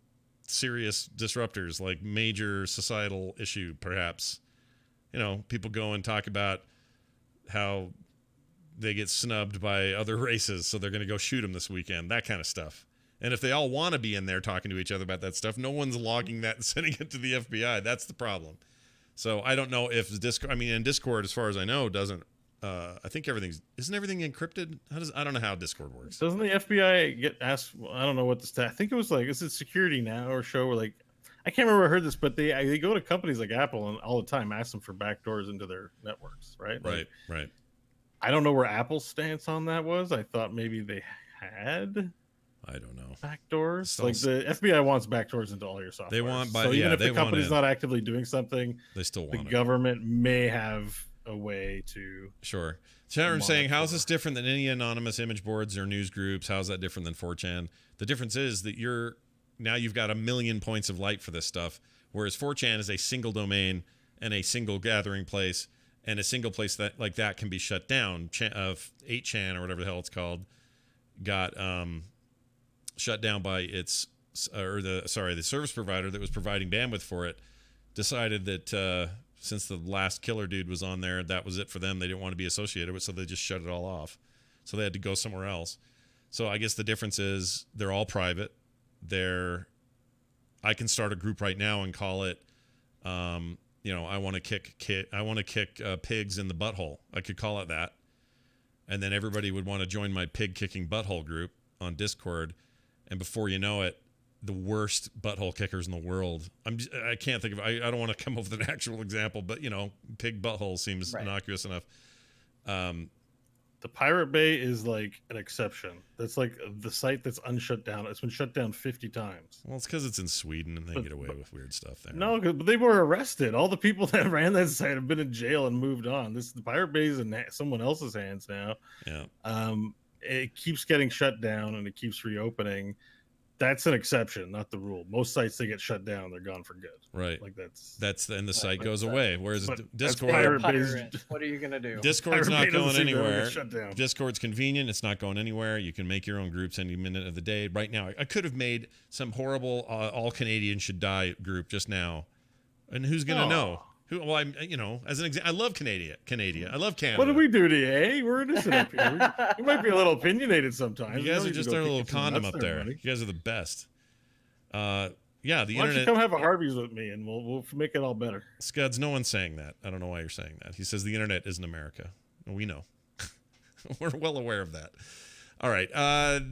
serious disruptors, like major societal issue, perhaps. You know, people go and talk about how they get snubbed by other races, so they're going to go shoot them this weekend, that kind of stuff. And if they all want to be in there talking to each other about that stuff, no one's logging that and sending it to the FBI. That's the problem. So I don't know if Discord, and Discord, as far as I know, doesn't, I think isn't everything encrypted? I don't know how Discord works. Doesn't the FBI get asked? Well, I don't know what I think it was like, is it Security Now or show where like, I can't remember where I heard this, but they go to companies like Apple and all the time ask them for backdoors into their networks, right? Right. I don't know where Apple's stance on that was. I thought maybe they had. I don't know. Backdoors? Like the FBI wants backdoors into all your software. They want, so even if the company's not actively doing something, they still want the government may have a way to. Sure. Sharon's saying, how is this different than any anonymous image boards or news groups? How is that different than 4chan? The difference is that you've got a million points of light for this stuff, whereas 4chan is a single domain and a single gathering place and a single place that can be shut down. 8chan or whatever the hell it's called got shut down by the service provider that was providing bandwidth for it decided that since the last killer dude was on there, that was it for them. They didn't want to be associated with it, so they just shut it all off. So they had to go somewhere else. So I guess the difference is they're all private. I can start a group right now and call it, I want to kick pigs in the butthole. I could call it that, and then everybody would want to join my pig kicking butthole group on Discord, and before you know it, the worst butthole kickers in the world. I can't think of. I don't want to come up with an actual example, but pig butthole seems innocuous enough. The Pirate Bay is like an exception. That's like the site that's unshut down. It's been shut down 50 times. Well, it's because it's in Sweden and they get away with weird stuff there. No, but they were arrested. All the people that ran that site have been in jail and moved on. The Pirate Bay is in someone else's hands now. Yeah. It keeps getting shut down and it keeps reopening. That's an exception, not the rule. Most sites, they get shut down, they're gone for good. Right. Like and the site goes away. Whereas Discord, what are you gonna do? Discord's not going anywhere. Discord's convenient. It's not going anywhere. You can make your own groups any minute of the day. Right now, I could have made some horrible all Canadians should die group just now, and who's gonna know? Well, as an example, I love Canada. I love Canada. What did we do to you, eh? We're innocent up here. We might be a little opinionated sometimes. You guys are just our little condom up there. You guys are the best. The internet. Why don't you come have a Harvey's with me and we'll make it all better. Scuds, no one's saying that. I don't know why you're saying that. He says the internet isn't America. We know. We're well aware of that. All right,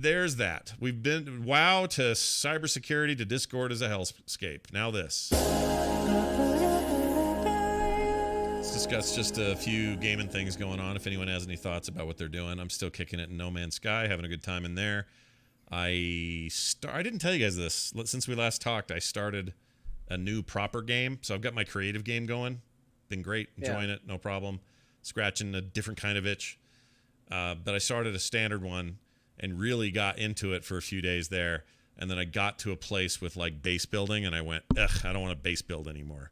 there's that. We've been WoW to cybersecurity to Discord as a hellscape. Now this. Discuss just a few gaming things going on. If anyone has any thoughts about what they're doing, I'm still kicking it in No Man's Sky, having a good time in there. I didn't tell you guys this. Since we last talked, I started a new proper game. So I've got my creative game going. Been great. Enjoying it. No problem. Scratching a different kind of itch. But I started a standard one and really got into it for a few days there. And then I got to a place with like base building and I went, I don't want to base build anymore.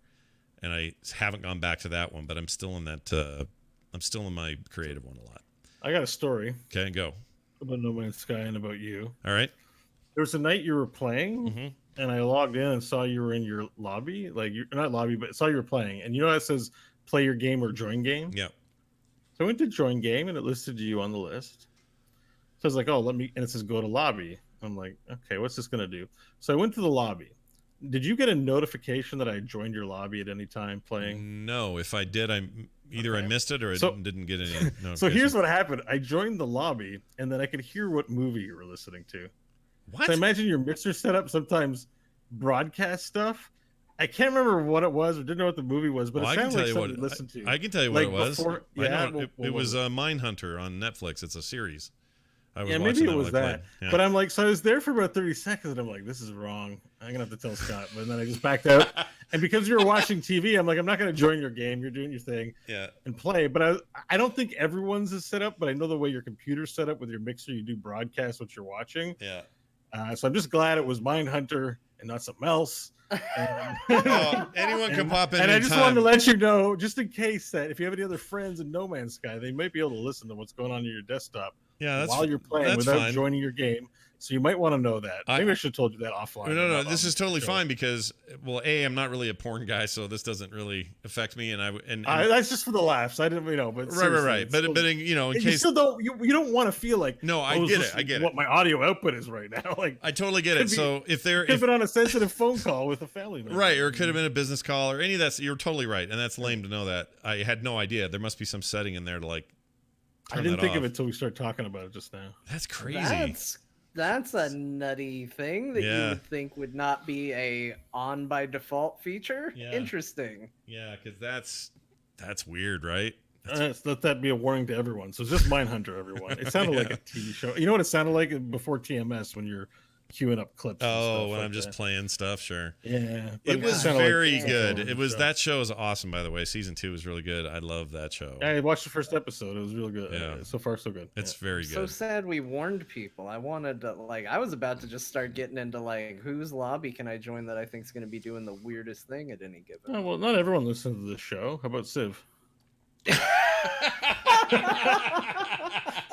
And I haven't gone back to that one, but I'm still in that. I'm still in my creative one a lot. I got a story. Okay, go. About No Man's Sky and about you. All right. There was a night you were playing, and I logged in and saw you were in your lobby. Like, you're not lobby, but saw you were playing. And you know how it says play your game or join game? Yeah. So I went to join game, and it listed you on the list. So I was like, and it says go to lobby. I'm like, okay, what's this going to do? So I went to the lobby. Did you get a notification that I joined your lobby at any time playing? No. If I did, I missed it or I didn't get any notification. So here's what happened. I joined the lobby, and then I could hear what movie you were listening to. What? So imagine your mixer setup sometimes broadcast stuff. I can't remember what it was or didn't know what the movie was, but it sounded like something to listen to. I can tell you what it was. It was Mindhunter on Netflix. It's a series. I was Yeah, watching maybe it that was while I that. played. Yeah. But I'm like, so I was there for about 30 seconds, and I'm like, this is wrong. I'm gonna have to tell Scott. But then I just backed out. And because you're watching TV, I'm like, I'm not gonna join your game. You're doing your thing Yeah. and play. But I don't think everyone's is set up. But I know the way your computer's set up with your mixer, you do broadcast what you're watching. Yeah. So I'm just glad it was Mindhunter and not something else. Oh, anyone can pop in. And I just wanted to let you know, just in case, that if you have any other friends in No Man's Sky, they might be able to listen to what's going on your desktop while you're playing without joining your game. So you might want to know that. Maybe I should have told you that offline. No, this is totally fine because, well, I'm not really a porn guy, so this doesn't really affect me. And that's just for the laughs. I didn't, but right. But in you case still don't, you don't want to feel like, I get it. I get what my audio output is right now. Like, I totally get it. So if been on a sensitive phone call with a family member, right, or it could have been a business call or any of that. You're totally right, and that's lame to know that. I had no idea. There must be some setting in there to like. I didn't think of it until we started talking about it just now. That's crazy. That's a nutty thing that you would think would not be a on by default feature. Yeah. Interesting. Yeah, because that's weird, right? Let that be a warning to everyone. So it's just Mindhunter, everyone. It sounded like a TV show. You know what it sounded like before TMS when you're queuing up clips. Oh, when I'm just playing stuff, sure. Yeah, it was very good. It was that show is awesome, by the way. Season 2 was really good. I love that show. I watched the first episode. It was real good. Yeah, so far so good. It's very good. So sad we warned people. I wanted to I was about to just start getting into whose lobby can I join that I think is going to be doing the weirdest thing at any given. Oh, well, not everyone listens to this show. How about Civ?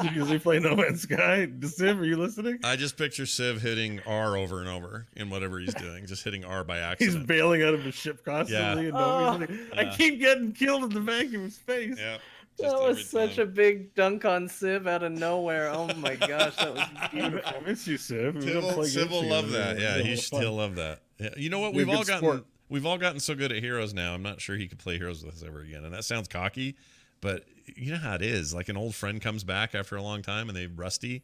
You usually play No Man's Sky. Civ, are you listening? I just picture Civ hitting R over and over in whatever he's doing, just hitting R by accident. He's bailing out of his ship constantly. I keep getting killed in the vacuum space. Yeah. That was such a big dunk on Civ out of nowhere. Oh my gosh, that was beautiful. I miss you, Civ. Civ will love that. Yeah, he'll love that. Yeah. You know what? We've all gotten so good at Heroes now. I'm not sure he could play Heroes with us ever again. And that sounds cocky, but you know how it is. Like an old friend comes back after a long time and they're rusty.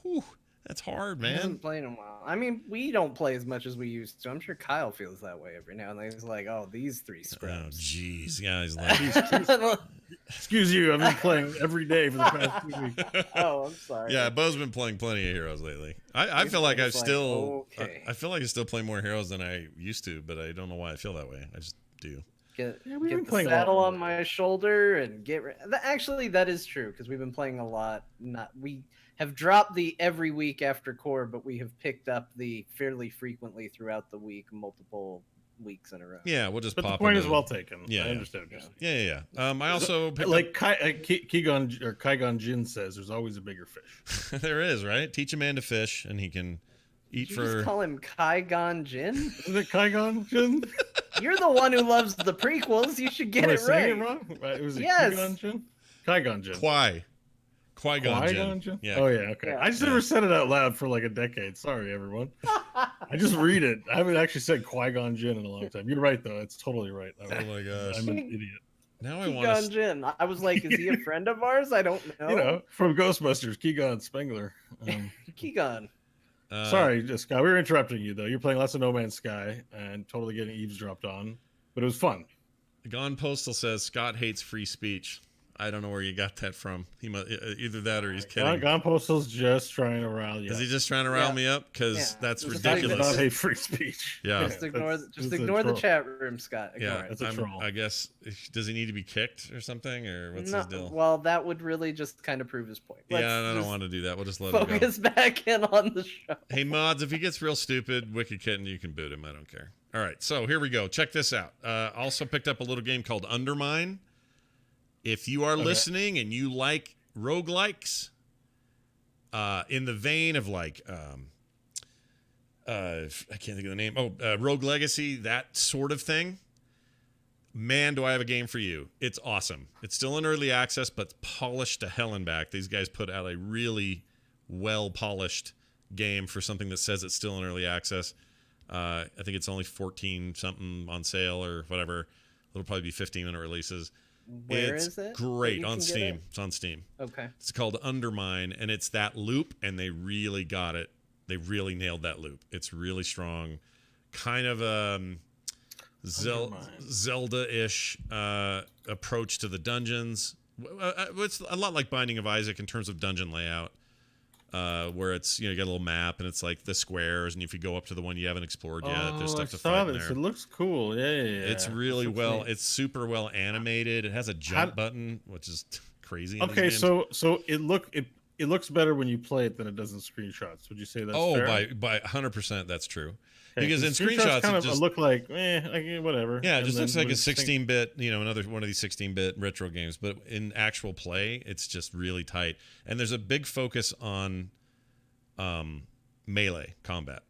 Whew, that's hard, man. I haven't played in a while. I mean, we don't play as much as we used to. I'm sure Kyle feels that way every now and then. He's like, oh, these three scrubs. Oh, jeez. Yeah, he's like... Excuse you, I've been playing every day for the past 2 weeks. Oh, I'm sorry. Yeah, Bo's been playing plenty of Heroes lately. I feel like I feel like I still play more Heroes than I used to, but I don't know why I feel that way. I just do. Get the saddle on my shoulder and actually that is true because we've been playing a lot. We have dropped the every week after core, but we have picked up the fairly frequently throughout the week, multiple weeks in a row. Yeah, we'll just pop. The point is well taken. Yeah, I understand. Yeah. I also Qui-Gon Jinn says, there's always a bigger fish. There is, right? Teach a man to fish, and he can eat. Did you just call him Qui-Gon Jinn? Is it Qui-Gon Jinn? You're the one who loves the prequels. You should get it right. It wrong? Was it yes. Qui-Gon Jinn? Qui-Gon Jinn. Qui-Gon Jinn. Yeah. Oh yeah. Okay. Yeah. I just never said it out loud for like a decade. Sorry, everyone. I just read it. I haven't actually said Qui-Gon Jinn in a long time. You're right though. It's totally right. Oh my gosh. I'm an idiot. Now I want Qui-Gon Jinn. I was like, is he a friend of ours? I don't know. You know, from Ghostbusters, Qui-Gon Spengler. Qui-Gon. Sorry, Scott. We were interrupting you though. You're playing lots of No Man's Sky and totally getting eavesdropped on, but it was fun. Gone Postal says Scott hates free speech. I don't know where you got that from. He must, either that or he's kidding. Gone Postal's just trying to rile you up. Is he just trying to rile me up? Because that's ridiculous. Not hate free speech. Yeah. Just ignore the chat room, Scott. Ignore that's a troll. I guess, does he need to be kicked or something? Or what's his deal? Well, that would really just kind of prove his point. I don't want to do that. We'll just let him go. Focus back in on the show. Hey, mods, if he gets real stupid, Wicked Kitten, you can boot him. I don't care. All right, so here we go. Check this out. Also picked up a little game called Undermine. If you are listening and you like roguelikes, in the vein of like, I can't think of the name. Rogue Legacy, that sort of thing. Man, do I have a game for you. It's awesome. It's still in early access, but polished to hell and back. These guys put out a really well-polished game for something that says it's still in early access. I think it's only 14 something on sale or whatever. It'll probably be 15 when it releases. Where is it? Great on Steam. It's on Steam. Okay. It's called Undermine, and it's that loop, and they really got it. They really nailed that loop. It's really strong. Kind of Zelda-ish approach to the dungeons. It's a lot like Binding of Isaac in terms of dungeon layout. where it's you get a little map and it's like the squares, and if you go up to the one you haven't explored yet, there's Oh, I stuff to saw fight in this. there. It looks cool. Yeah. It's really it's super well animated. It has a jump button, which is crazy. In Okay, these games. so it looks better when you play it than it does in screenshots. Would you say that's fair? by 100% that's true. Okay, Because in screenshots kind it of just look like whatever. yeah, it And just then looks like when a it's 16-bit, another one of these 16-bit retro games. But in actual play, it's just really tight. And there's a big focus on melee combat,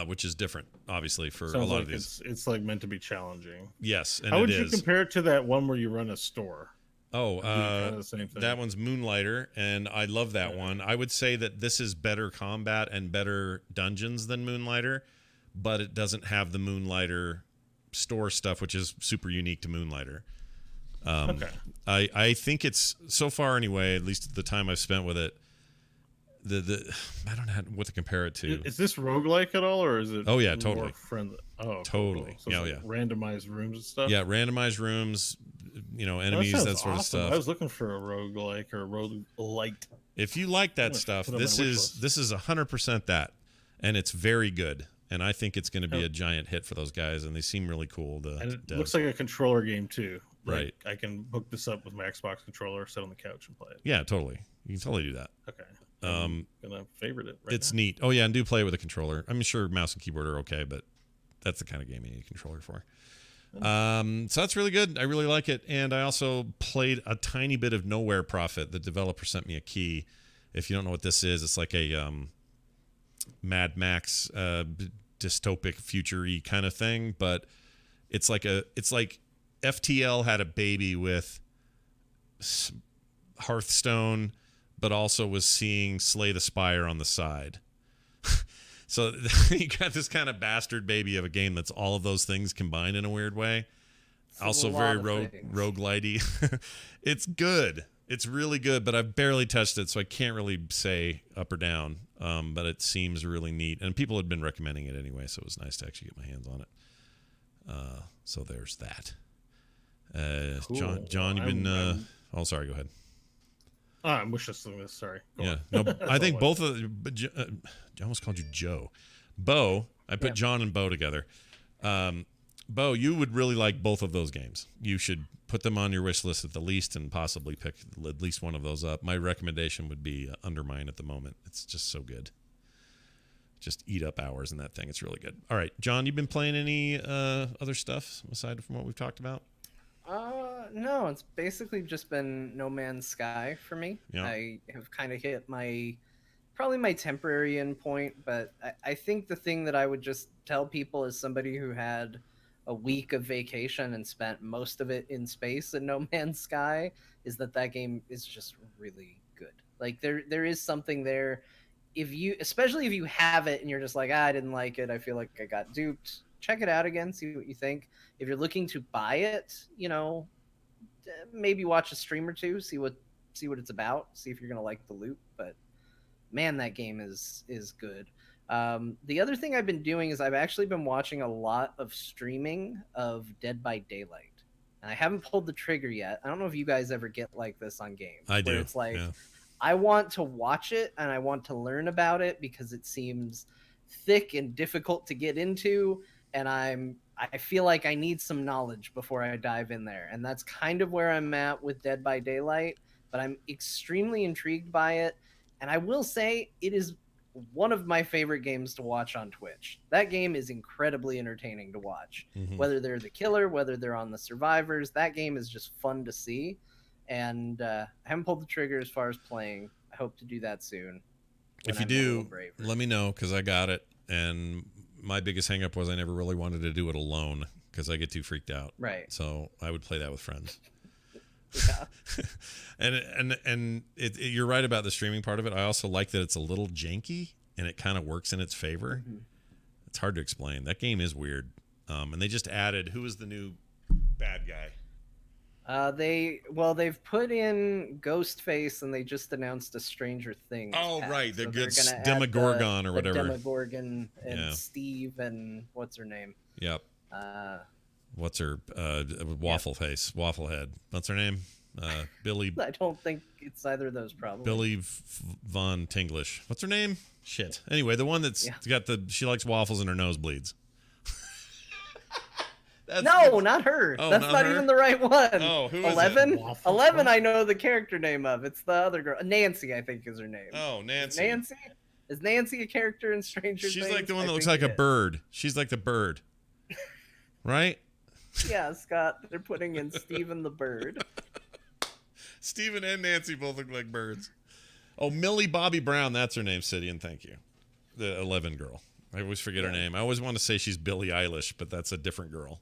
which is different, obviously, for Sounds a lot like of these. it's like meant to be challenging. Yes, and How would it you is. compare it to that one where you run a store? Oh, Kind of the same thing. that one's Moonlighter, and I love that one. I would say that this is better combat and better dungeons than Moonlighter, but it doesn't have the Moonlighter store stuff, which is super unique to Moonlighter. I think it's, so far anyway, at least the time I've spent with it, I don't know what to compare it to. Is this roguelike at all, or is it? Oh, yeah, more totally. Friendly. Oh, Totally. Cool. So it's like randomized rooms and stuff. Yeah, randomized rooms, enemies, that sort of stuff. I was looking for a roguelike or a roguelite. If you like that stuff, this is 100% that, and it's very good. And I think it's going to be a giant hit for those guys, and they seem really cool. And it looks like a controller game too. Right. I can hook this up with my Xbox controller, sit on the couch, and play it. Yeah, totally. You can totally do that. Okay. I'm gonna favorite it. It's neat. Oh yeah, and do play with a controller. I'm sure mouse and keyboard are okay, but that's the kind of game you need a controller for. So that's really good. I really like it, and I also played a tiny bit of Nowhere Prophet. The developer sent me a key. If you don't know what this is, it's like a Mad Max dystopic future-y kind of thing, but it's like FTL had a baby with Hearthstone, but also was seeing Slay the Spire on the side. So you got this kind of bastard baby of a game that's all of those things combined in a weird way. It's also very roguelite-y. It's good. It's really good, but I've barely touched it, so I can't really say up or down. But it seems really neat. And people had been recommending it anyway, so it was nice to actually get my hands on it. So there's that. Cool. John, you've been... oh, sorry, go ahead. I'm wish listing this. Sorry. Yeah, no, I think both of I almost called you Joe. Bo, I put John and Bo together. Bo, you would really like both of those games. You should put them on your wish list at the least, and possibly pick at least one of those up. My recommendation would be Undermine at the moment. It's just so good. Just eat up hours in that thing. It's really good. All right, John, you been playing any other stuff aside from what we've talked about? No, it's basically just been No Man's Sky for me. Yeah. I have kind of hit probably my temporary endpoint, but I think the thing that I would just tell people as somebody who had a week of vacation and spent most of it in space in No Man's Sky is that game is just really good. Like there is something there. Especially if you have it and you're just like, I didn't like it, I feel like I got duped. Check it out again, see what you think. If you're looking to buy it, maybe watch a stream or two, see what it's about, see if you're gonna like the loot. But man, that game is good. The other thing I've been doing is I've actually been watching a lot of streaming of Dead by Daylight, and I haven't pulled the trigger yet. I don't know if you guys ever get like this on games. I do. It's like I want to watch it and I want to learn about it because it seems thick and difficult to get into, and I feel like I need some knowledge before I dive in there. And that's kind of where I'm at with Dead by Daylight, but I'm extremely intrigued by it. And I will say it is one of my favorite games to watch on Twitch. That game is incredibly entertaining to watch. Mm-hmm. Whether they're the killer, whether they're on the survivors, that game is just fun to see. And I haven't pulled the trigger as far as playing. I hope to do that soon. If you do, let me know, because I got it. And my biggest hang up was I never really wanted to do it alone because I get too freaked out. Right. So I would play that with friends. Yeah. and you're right about the streaming part of it. I also like that it's a little janky and it kind of works in its favor. Mm-hmm. It's hard to explain. That game is weird. And they just added, who is the new bad guy? They've put in Ghostface, and they just announced a Stranger Things. Oh, pack. right, the so good Demogorgon or whatever. Demogorgon and Steve and what's her name? Yep. What's her Waffle Face, Waffle Head? What's her name? Billy I don't think it's either of those, probably. Billy Von Tinglish. What's her name? Shit. Anyway, the one that's got she likes waffles and her nose bleeds. Not her. Oh, that's not her? even the right one. Oh, who is 11? it? 11 I know the character name of. It's the other girl. Nancy, I think, is her name. Oh, Nancy. Is Nancy a character in Stranger Things? She's like the one that looks like a bird. She's like the bird. Right? Yeah, Scott. They're putting in Steven the bird. Steven and Nancy both look like birds. Oh, Millie Bobby Brown. That's her name, City, and thank you. The 11 girl. I always forget her name. I always want to say she's Billie Eilish, but that's a different girl.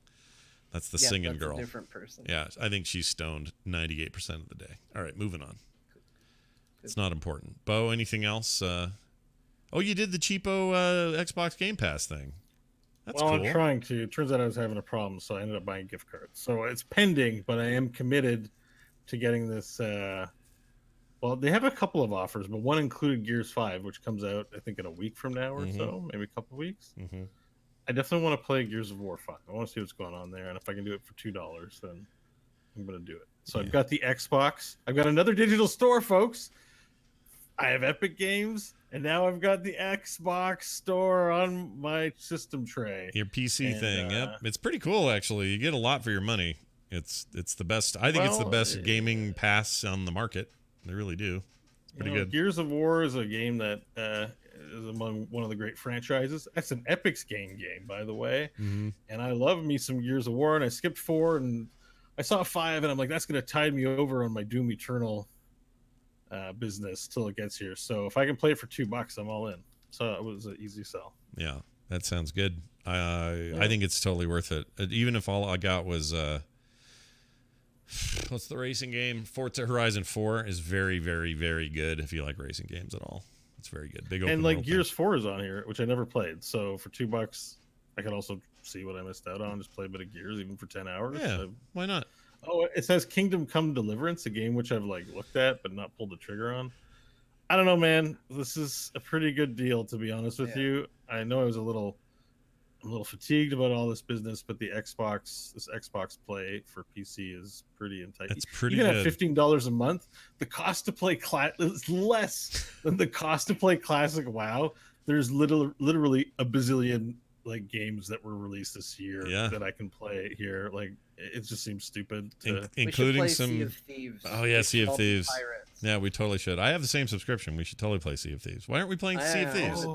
That's the singing girl. A different person. Yeah, I think she's stoned 98% of the day. All right, moving on. It's not important. Bo, anything else? Oh, you did the cheapo Xbox Game Pass thing. That's cool. I'm trying to. It turns out I was having a problem, so I ended up buying gift cards. So it's pending, but I am committed to getting this. Well, they have a couple of offers, but one included Gears 5, which comes out, I think, in a week from now or so, maybe a couple of weeks. Mm-hmm. I definitely want to play Gears of War 5. I want to see what's going on there, and if I can do it for $2, then I'm going to do it. So I've got the Xbox. I've got another digital store, folks. I have Epic Games, and now I've got the Xbox store on my system tray. Your PC thing, yep. It's pretty cool, actually. You get a lot for your money. It's the best. I think it's the best gaming pass on the market. They really do. Pretty good. Gears of War is a game that is among one of the great franchises. That's an Epic's game, by the way. Mm-hmm. And I love me some Gears of War, and I skipped 4, and I saw 5, and I'm like, that's going to tide me over on my Doom Eternal business till it gets here. So if I can play it for $2, I'm all in. So it was an easy sell. Yeah, that sounds good. I think it's totally worth it. Even if all I got was what's the racing game? Forza Horizon 4 is very, very, very good if you like racing games at all. It's very good. Big open and like world Gears 4 is on here, which I never played. So for $2, I could also see what I missed out on. Just play a bit of Gears, even for 10 hours. Yeah, why not? Oh, it says Kingdom Come Deliverance, a game which I've looked at but not pulled the trigger on. I don't know, man. This is a pretty good deal, to be honest with you. I know I was a little fatigued about all this business, but this Xbox Play for PC is pretty enticing. It's pretty good. At $15 a month, the cost to play is less than the cost to play classic WoW. There's literally a bazillion games that were released this year that I can play here. It just seems stupid, including some. Sea of Thieves. Oh yeah, Sea of Thieves. Yeah, we totally should. I have the same subscription. We should totally play Sea of Thieves. Why aren't we playing Sea of Thieves?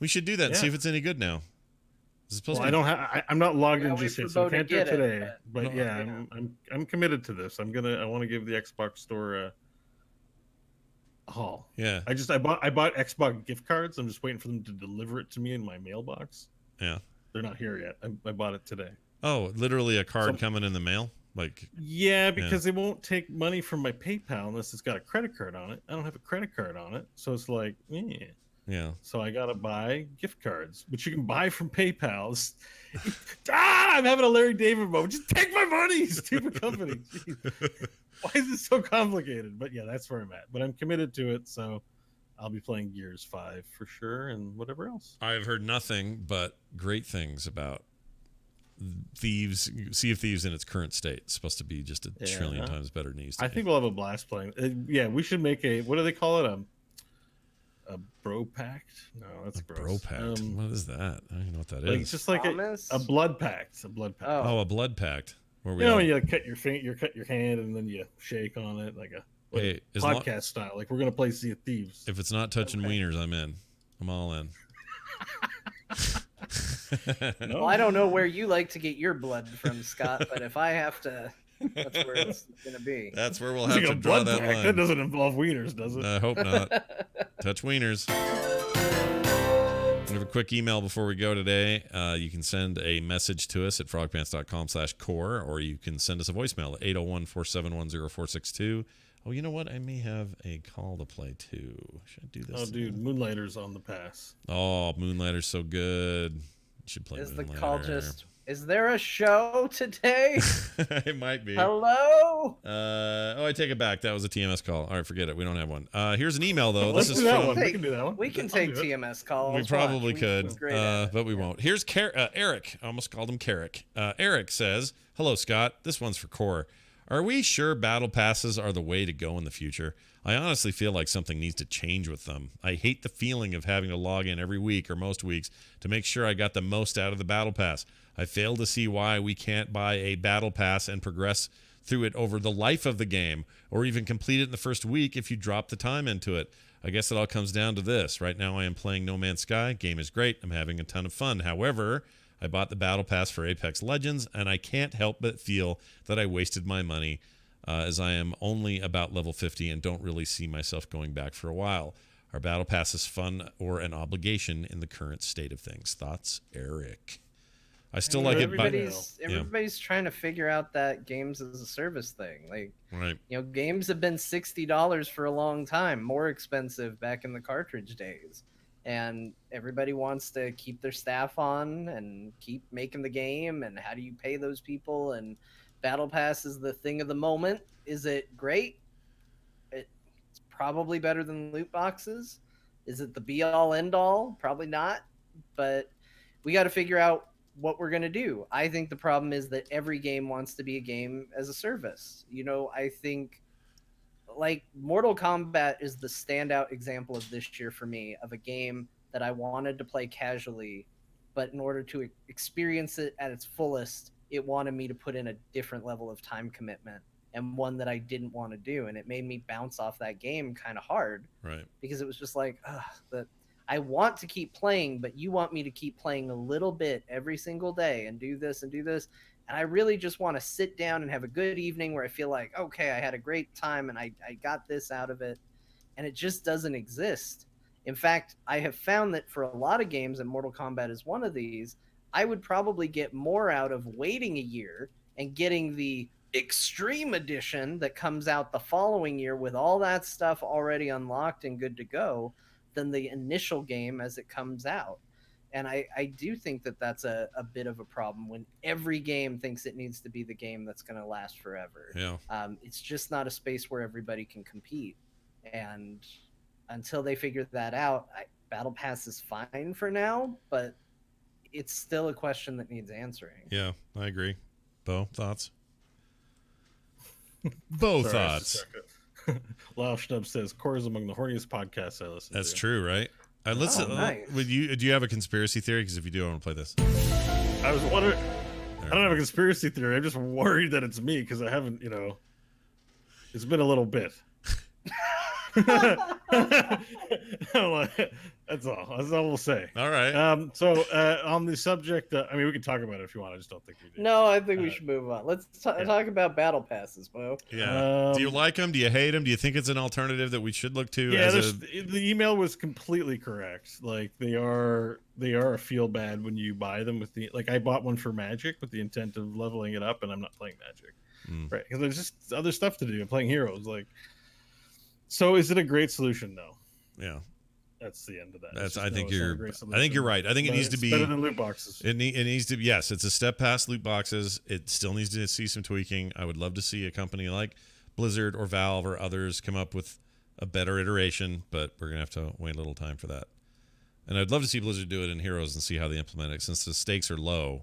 We should do that and see if it's any good now. I don't have. I'm not logged in just yet, so I can't do it today. But I'm committed to this. I want to give the Xbox store a haul. Yeah. I bought Xbox gift cards. I'm just waiting for them to deliver it to me in my mailbox. Yeah. They're not here yet. I bought it today. Oh, literally a card coming in the mail? Because they won't take money from my PayPal unless it's got a credit card on it. I don't have a credit card on it, so it's yeah. So I gotta buy gift cards, which you can buy from PayPal. I'm having a Larry David moment. Just take my money, stupid company. Why is it so complicated? But yeah, that's where I'm at. But I'm committed to it, so I'll be playing Gears 5 for sure, and whatever else. I've heard nothing but great things about Sea of Thieves in its current state. It's supposed to be just a trillion times better than it used to be. I think we'll have a blast playing. We should make what do they call it? A bro pact? No, that's gross. Bro pact. What is that? I don't even know what that is. It's just like a blood pact. A blood pact. Oh, a blood pact. Where we you cut your finger, you cut your hand, and then you shake on it podcast style. We're gonna play Sea of Thieves. If it's not touching wieners, I'm in. I'm all in. Well, I don't know where you like to get your blood from, Scott, but if I have to, that's where it's gonna be. That's where we'll have to draw that line. That doesn't involve wieners, does it? I hope not. Touch wieners. We have a quick email before we go today. You can send a message to us at frogpants.com/core, or you can send us a voicemail at 801-471-0462. Oh, you know what? I may have a call to play too. Should I do this? Oh, dude, Moonlighter's on the pass. Oh, Moonlighter's so good. You should play Is Moonlighter. the call just... Is there a show today? It might be. Hello? I take it back. That was a TMS call. All right, forget it. We don't have one. Here's an email, though. Let's do that one. We can do that one. We can take TMS calls. We probably could, but we won't. Here's Eric. I almost called him Carrick. Eric says, "Hello, Scott. This one's for Core. Are we sure battle passes are the way to go in the future? I honestly feel like something needs to change with them. I hate the feeling of having to log in every week or most weeks to make sure I got the most out of the battle pass. I fail to see why we can't buy a battle pass and progress through it over the life of the game, or even complete it in the first week if you drop the time into it. I guess it all comes down to this. Right now I am playing No Man's Sky. Game is great. I'm having a ton of fun. However, I bought the battle pass for Apex Legends, and I can't help but feel that I wasted my money, as I am only about level 50 and don't really see myself going back for a while. Are battle passes fun or an obligation in the current state of things? Thoughts, Eric? I still like it. Everybody's trying to figure out that games as a service thing. Like, right. Games have been $60 for a long time, more expensive back in the cartridge days. And everybody wants to keep their staff on and keep making the game. And how do you pay those people? And Battle Pass is the thing of the moment. Is it great? It's probably better than loot boxes. Is it the be-all, end-all? Probably not. But we got to figure out what we're going to do. I think the problem is that every game wants to be a game as a service. I think like Mortal Kombat is the standout example of this year for me, of a game that I wanted to play casually, but in order to experience it at its fullest, it wanted me to put in a different level of time commitment, and one that I didn't want to do. And it made me bounce off that game kind of hard. Right. Because it was just like, I want to keep playing, but you want me to keep playing a little bit every single day and do this and do this. And I really just want to sit down and have a good evening where I feel like, okay, I had a great time and I got this out of it. And it just doesn't exist. In fact, I have found that for a lot of games, and Mortal Kombat is one of these, I would probably get more out of waiting a year and getting the Extreme Edition that comes out the following year with all that stuff already unlocked and good to go than the initial game as it comes out. And I do think that that's a bit of a problem when every game thinks it needs to be the game that's going to last forever. Yeah. It's just not a space where everybody can compete. And until they figure that out, Battle Pass is fine for now, but it's still a question that needs answering. Yeah, I agree. Bo, thoughts? Bo, thoughts? Lao Schnub says, Core is among the horniest podcasts I listen to. That's true, right? I listen. Nice. Do you have a conspiracy theory? Because if you do, I want to play this. I was wondering. I don't have a conspiracy theory. I'm just worried that it's me because I haven't, it's been a little bit. That's all. That's all we'll say. All right. So on the subject, we can talk about it if you want. I just don't think we do. No, I think we should move on. Let's talk about battle passes, Bo. Yeah. Do you like them? Do you hate them? Do you think it's an alternative that we should look to? Yeah. The email was completely correct. Like they are a feel bad when you buy them with I bought one for Magic with the intent of leveling it up, and I'm not playing Magic, right? Because there's just other stuff to do. I'm playing Heroes, So is it a great solution? No. Yeah. That's the end of that. I think you're right. I think it needs to be better than loot boxes. It needs to be, yes, it's a step past loot boxes. It still needs to see some tweaking. I would love to see a company like Blizzard or Valve or others come up with a better iteration, but we're going to have to wait a little time for that. And I'd love to see Blizzard do it in Heroes and see how they implement it, since the stakes are low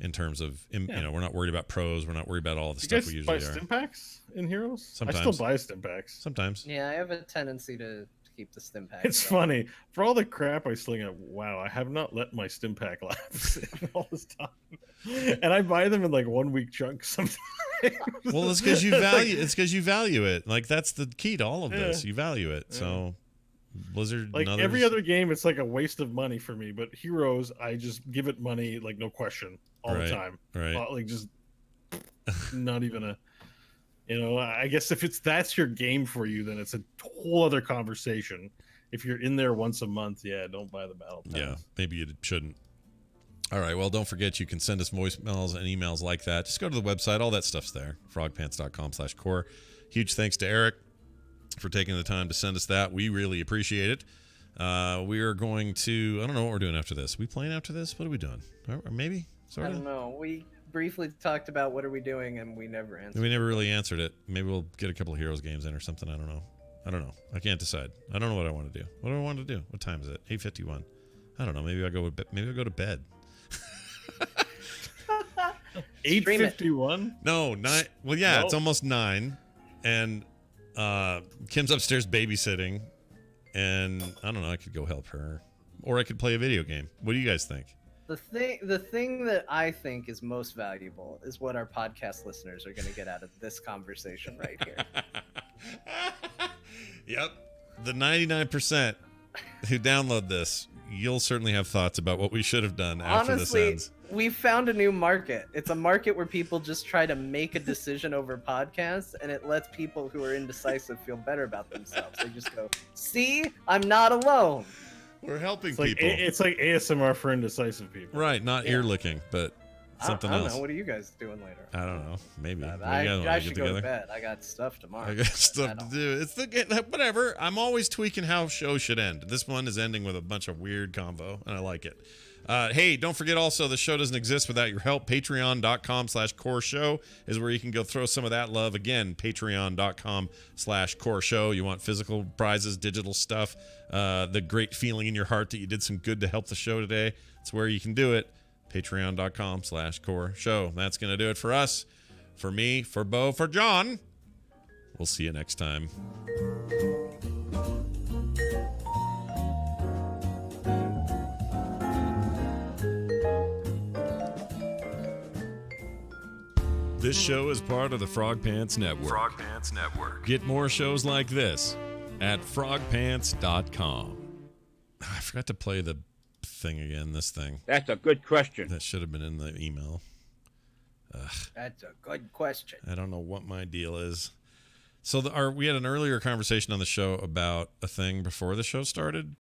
in terms of, we're not worried about pros. We're not worried about all the stuff we usually are. You guys buy stim packs in Heroes? Sometimes. I still buy stim packs. Sometimes. Yeah, I have a tendency to keep the stim pack. It's funny. For all the crap I sling at WoW, I have not let my stim pack lapse in all this time. And I buy them in 1 week chunks sometimes. Well, it's because you value it. That's the key to all of this. You value it. Yeah. So Blizzard, every other game, it's a waste of money for me. But Heroes, I just give it money, no question, all the time. Right. Just not even a. I guess if that's your game for you, then it's a whole other conversation. If you're in there once a month, don't buy the battle pass. Yeah, maybe you shouldn't. All right, well, don't forget you can send us voicemails and emails like that. Just go to the website. All that stuff's there, frogpants.com/core. Huge thanks to Eric for taking the time to send us that. We really appreciate it. We are going to, I don't know what we're doing after this. We playing after this? What are we doing? Or maybe? Sort of? I don't know. We briefly talked about what are we doing, and we never answered. We never really answered it. Maybe we'll get a couple of Heroes games in or something. I don't know. I can't decide. I don't know what I want to do. What do I want to do? What time is it? 8:51. I don't know. Maybe I'll go to bed. Stream it. 8:51. No, 9. Well, yeah, it's No. almost 9, and Kim's upstairs babysitting, and I don't know. I could go help her, or I could play a video game. What do you guys think? The thing that I think is most valuable is what our podcast listeners are going to get out of this conversation right here. Yep, the 99% who download this, you'll certainly have thoughts about what we should have done after Honestly, this ends. we found a new market. It's a market where people just try to make a decision over podcasts, and it lets people who are indecisive feel better about themselves. They just go, "See, I'm not alone." We're helping It's like, people. it's like ASMR for indecisive people. Right, not Yeah. ear licking, but something I don't else. know. What are you guys doing later? I don't know. Maybe. What do you I guys wanna should get go to together? bed. I got stuff tomorrow. I got I stuff to don't- do. It's whatever. I'm always tweaking how shows should end. This one is ending with a bunch of weird convo, and I like it. Hey, don't forget also the show doesn't exist without your help. Patreon.com/core show is where you can go throw some of that love. Again, patreon.com/core show. You want physical prizes, digital stuff, the great feeling in your heart that you did some good to help the show today. It's where you can do it. Patreon.com/core show. That's going to do it for us, for me, for Bo, for John. We'll see you next time. This show is part of the Frog Pants Network. Frog Pants Network. Get more shows like this at frogpants.com. I forgot to play the thing again, this thing. That's a good question. That should have been in the email. That's a good question. I don't know what my deal is. So we had an earlier conversation on the show about a thing before the show started.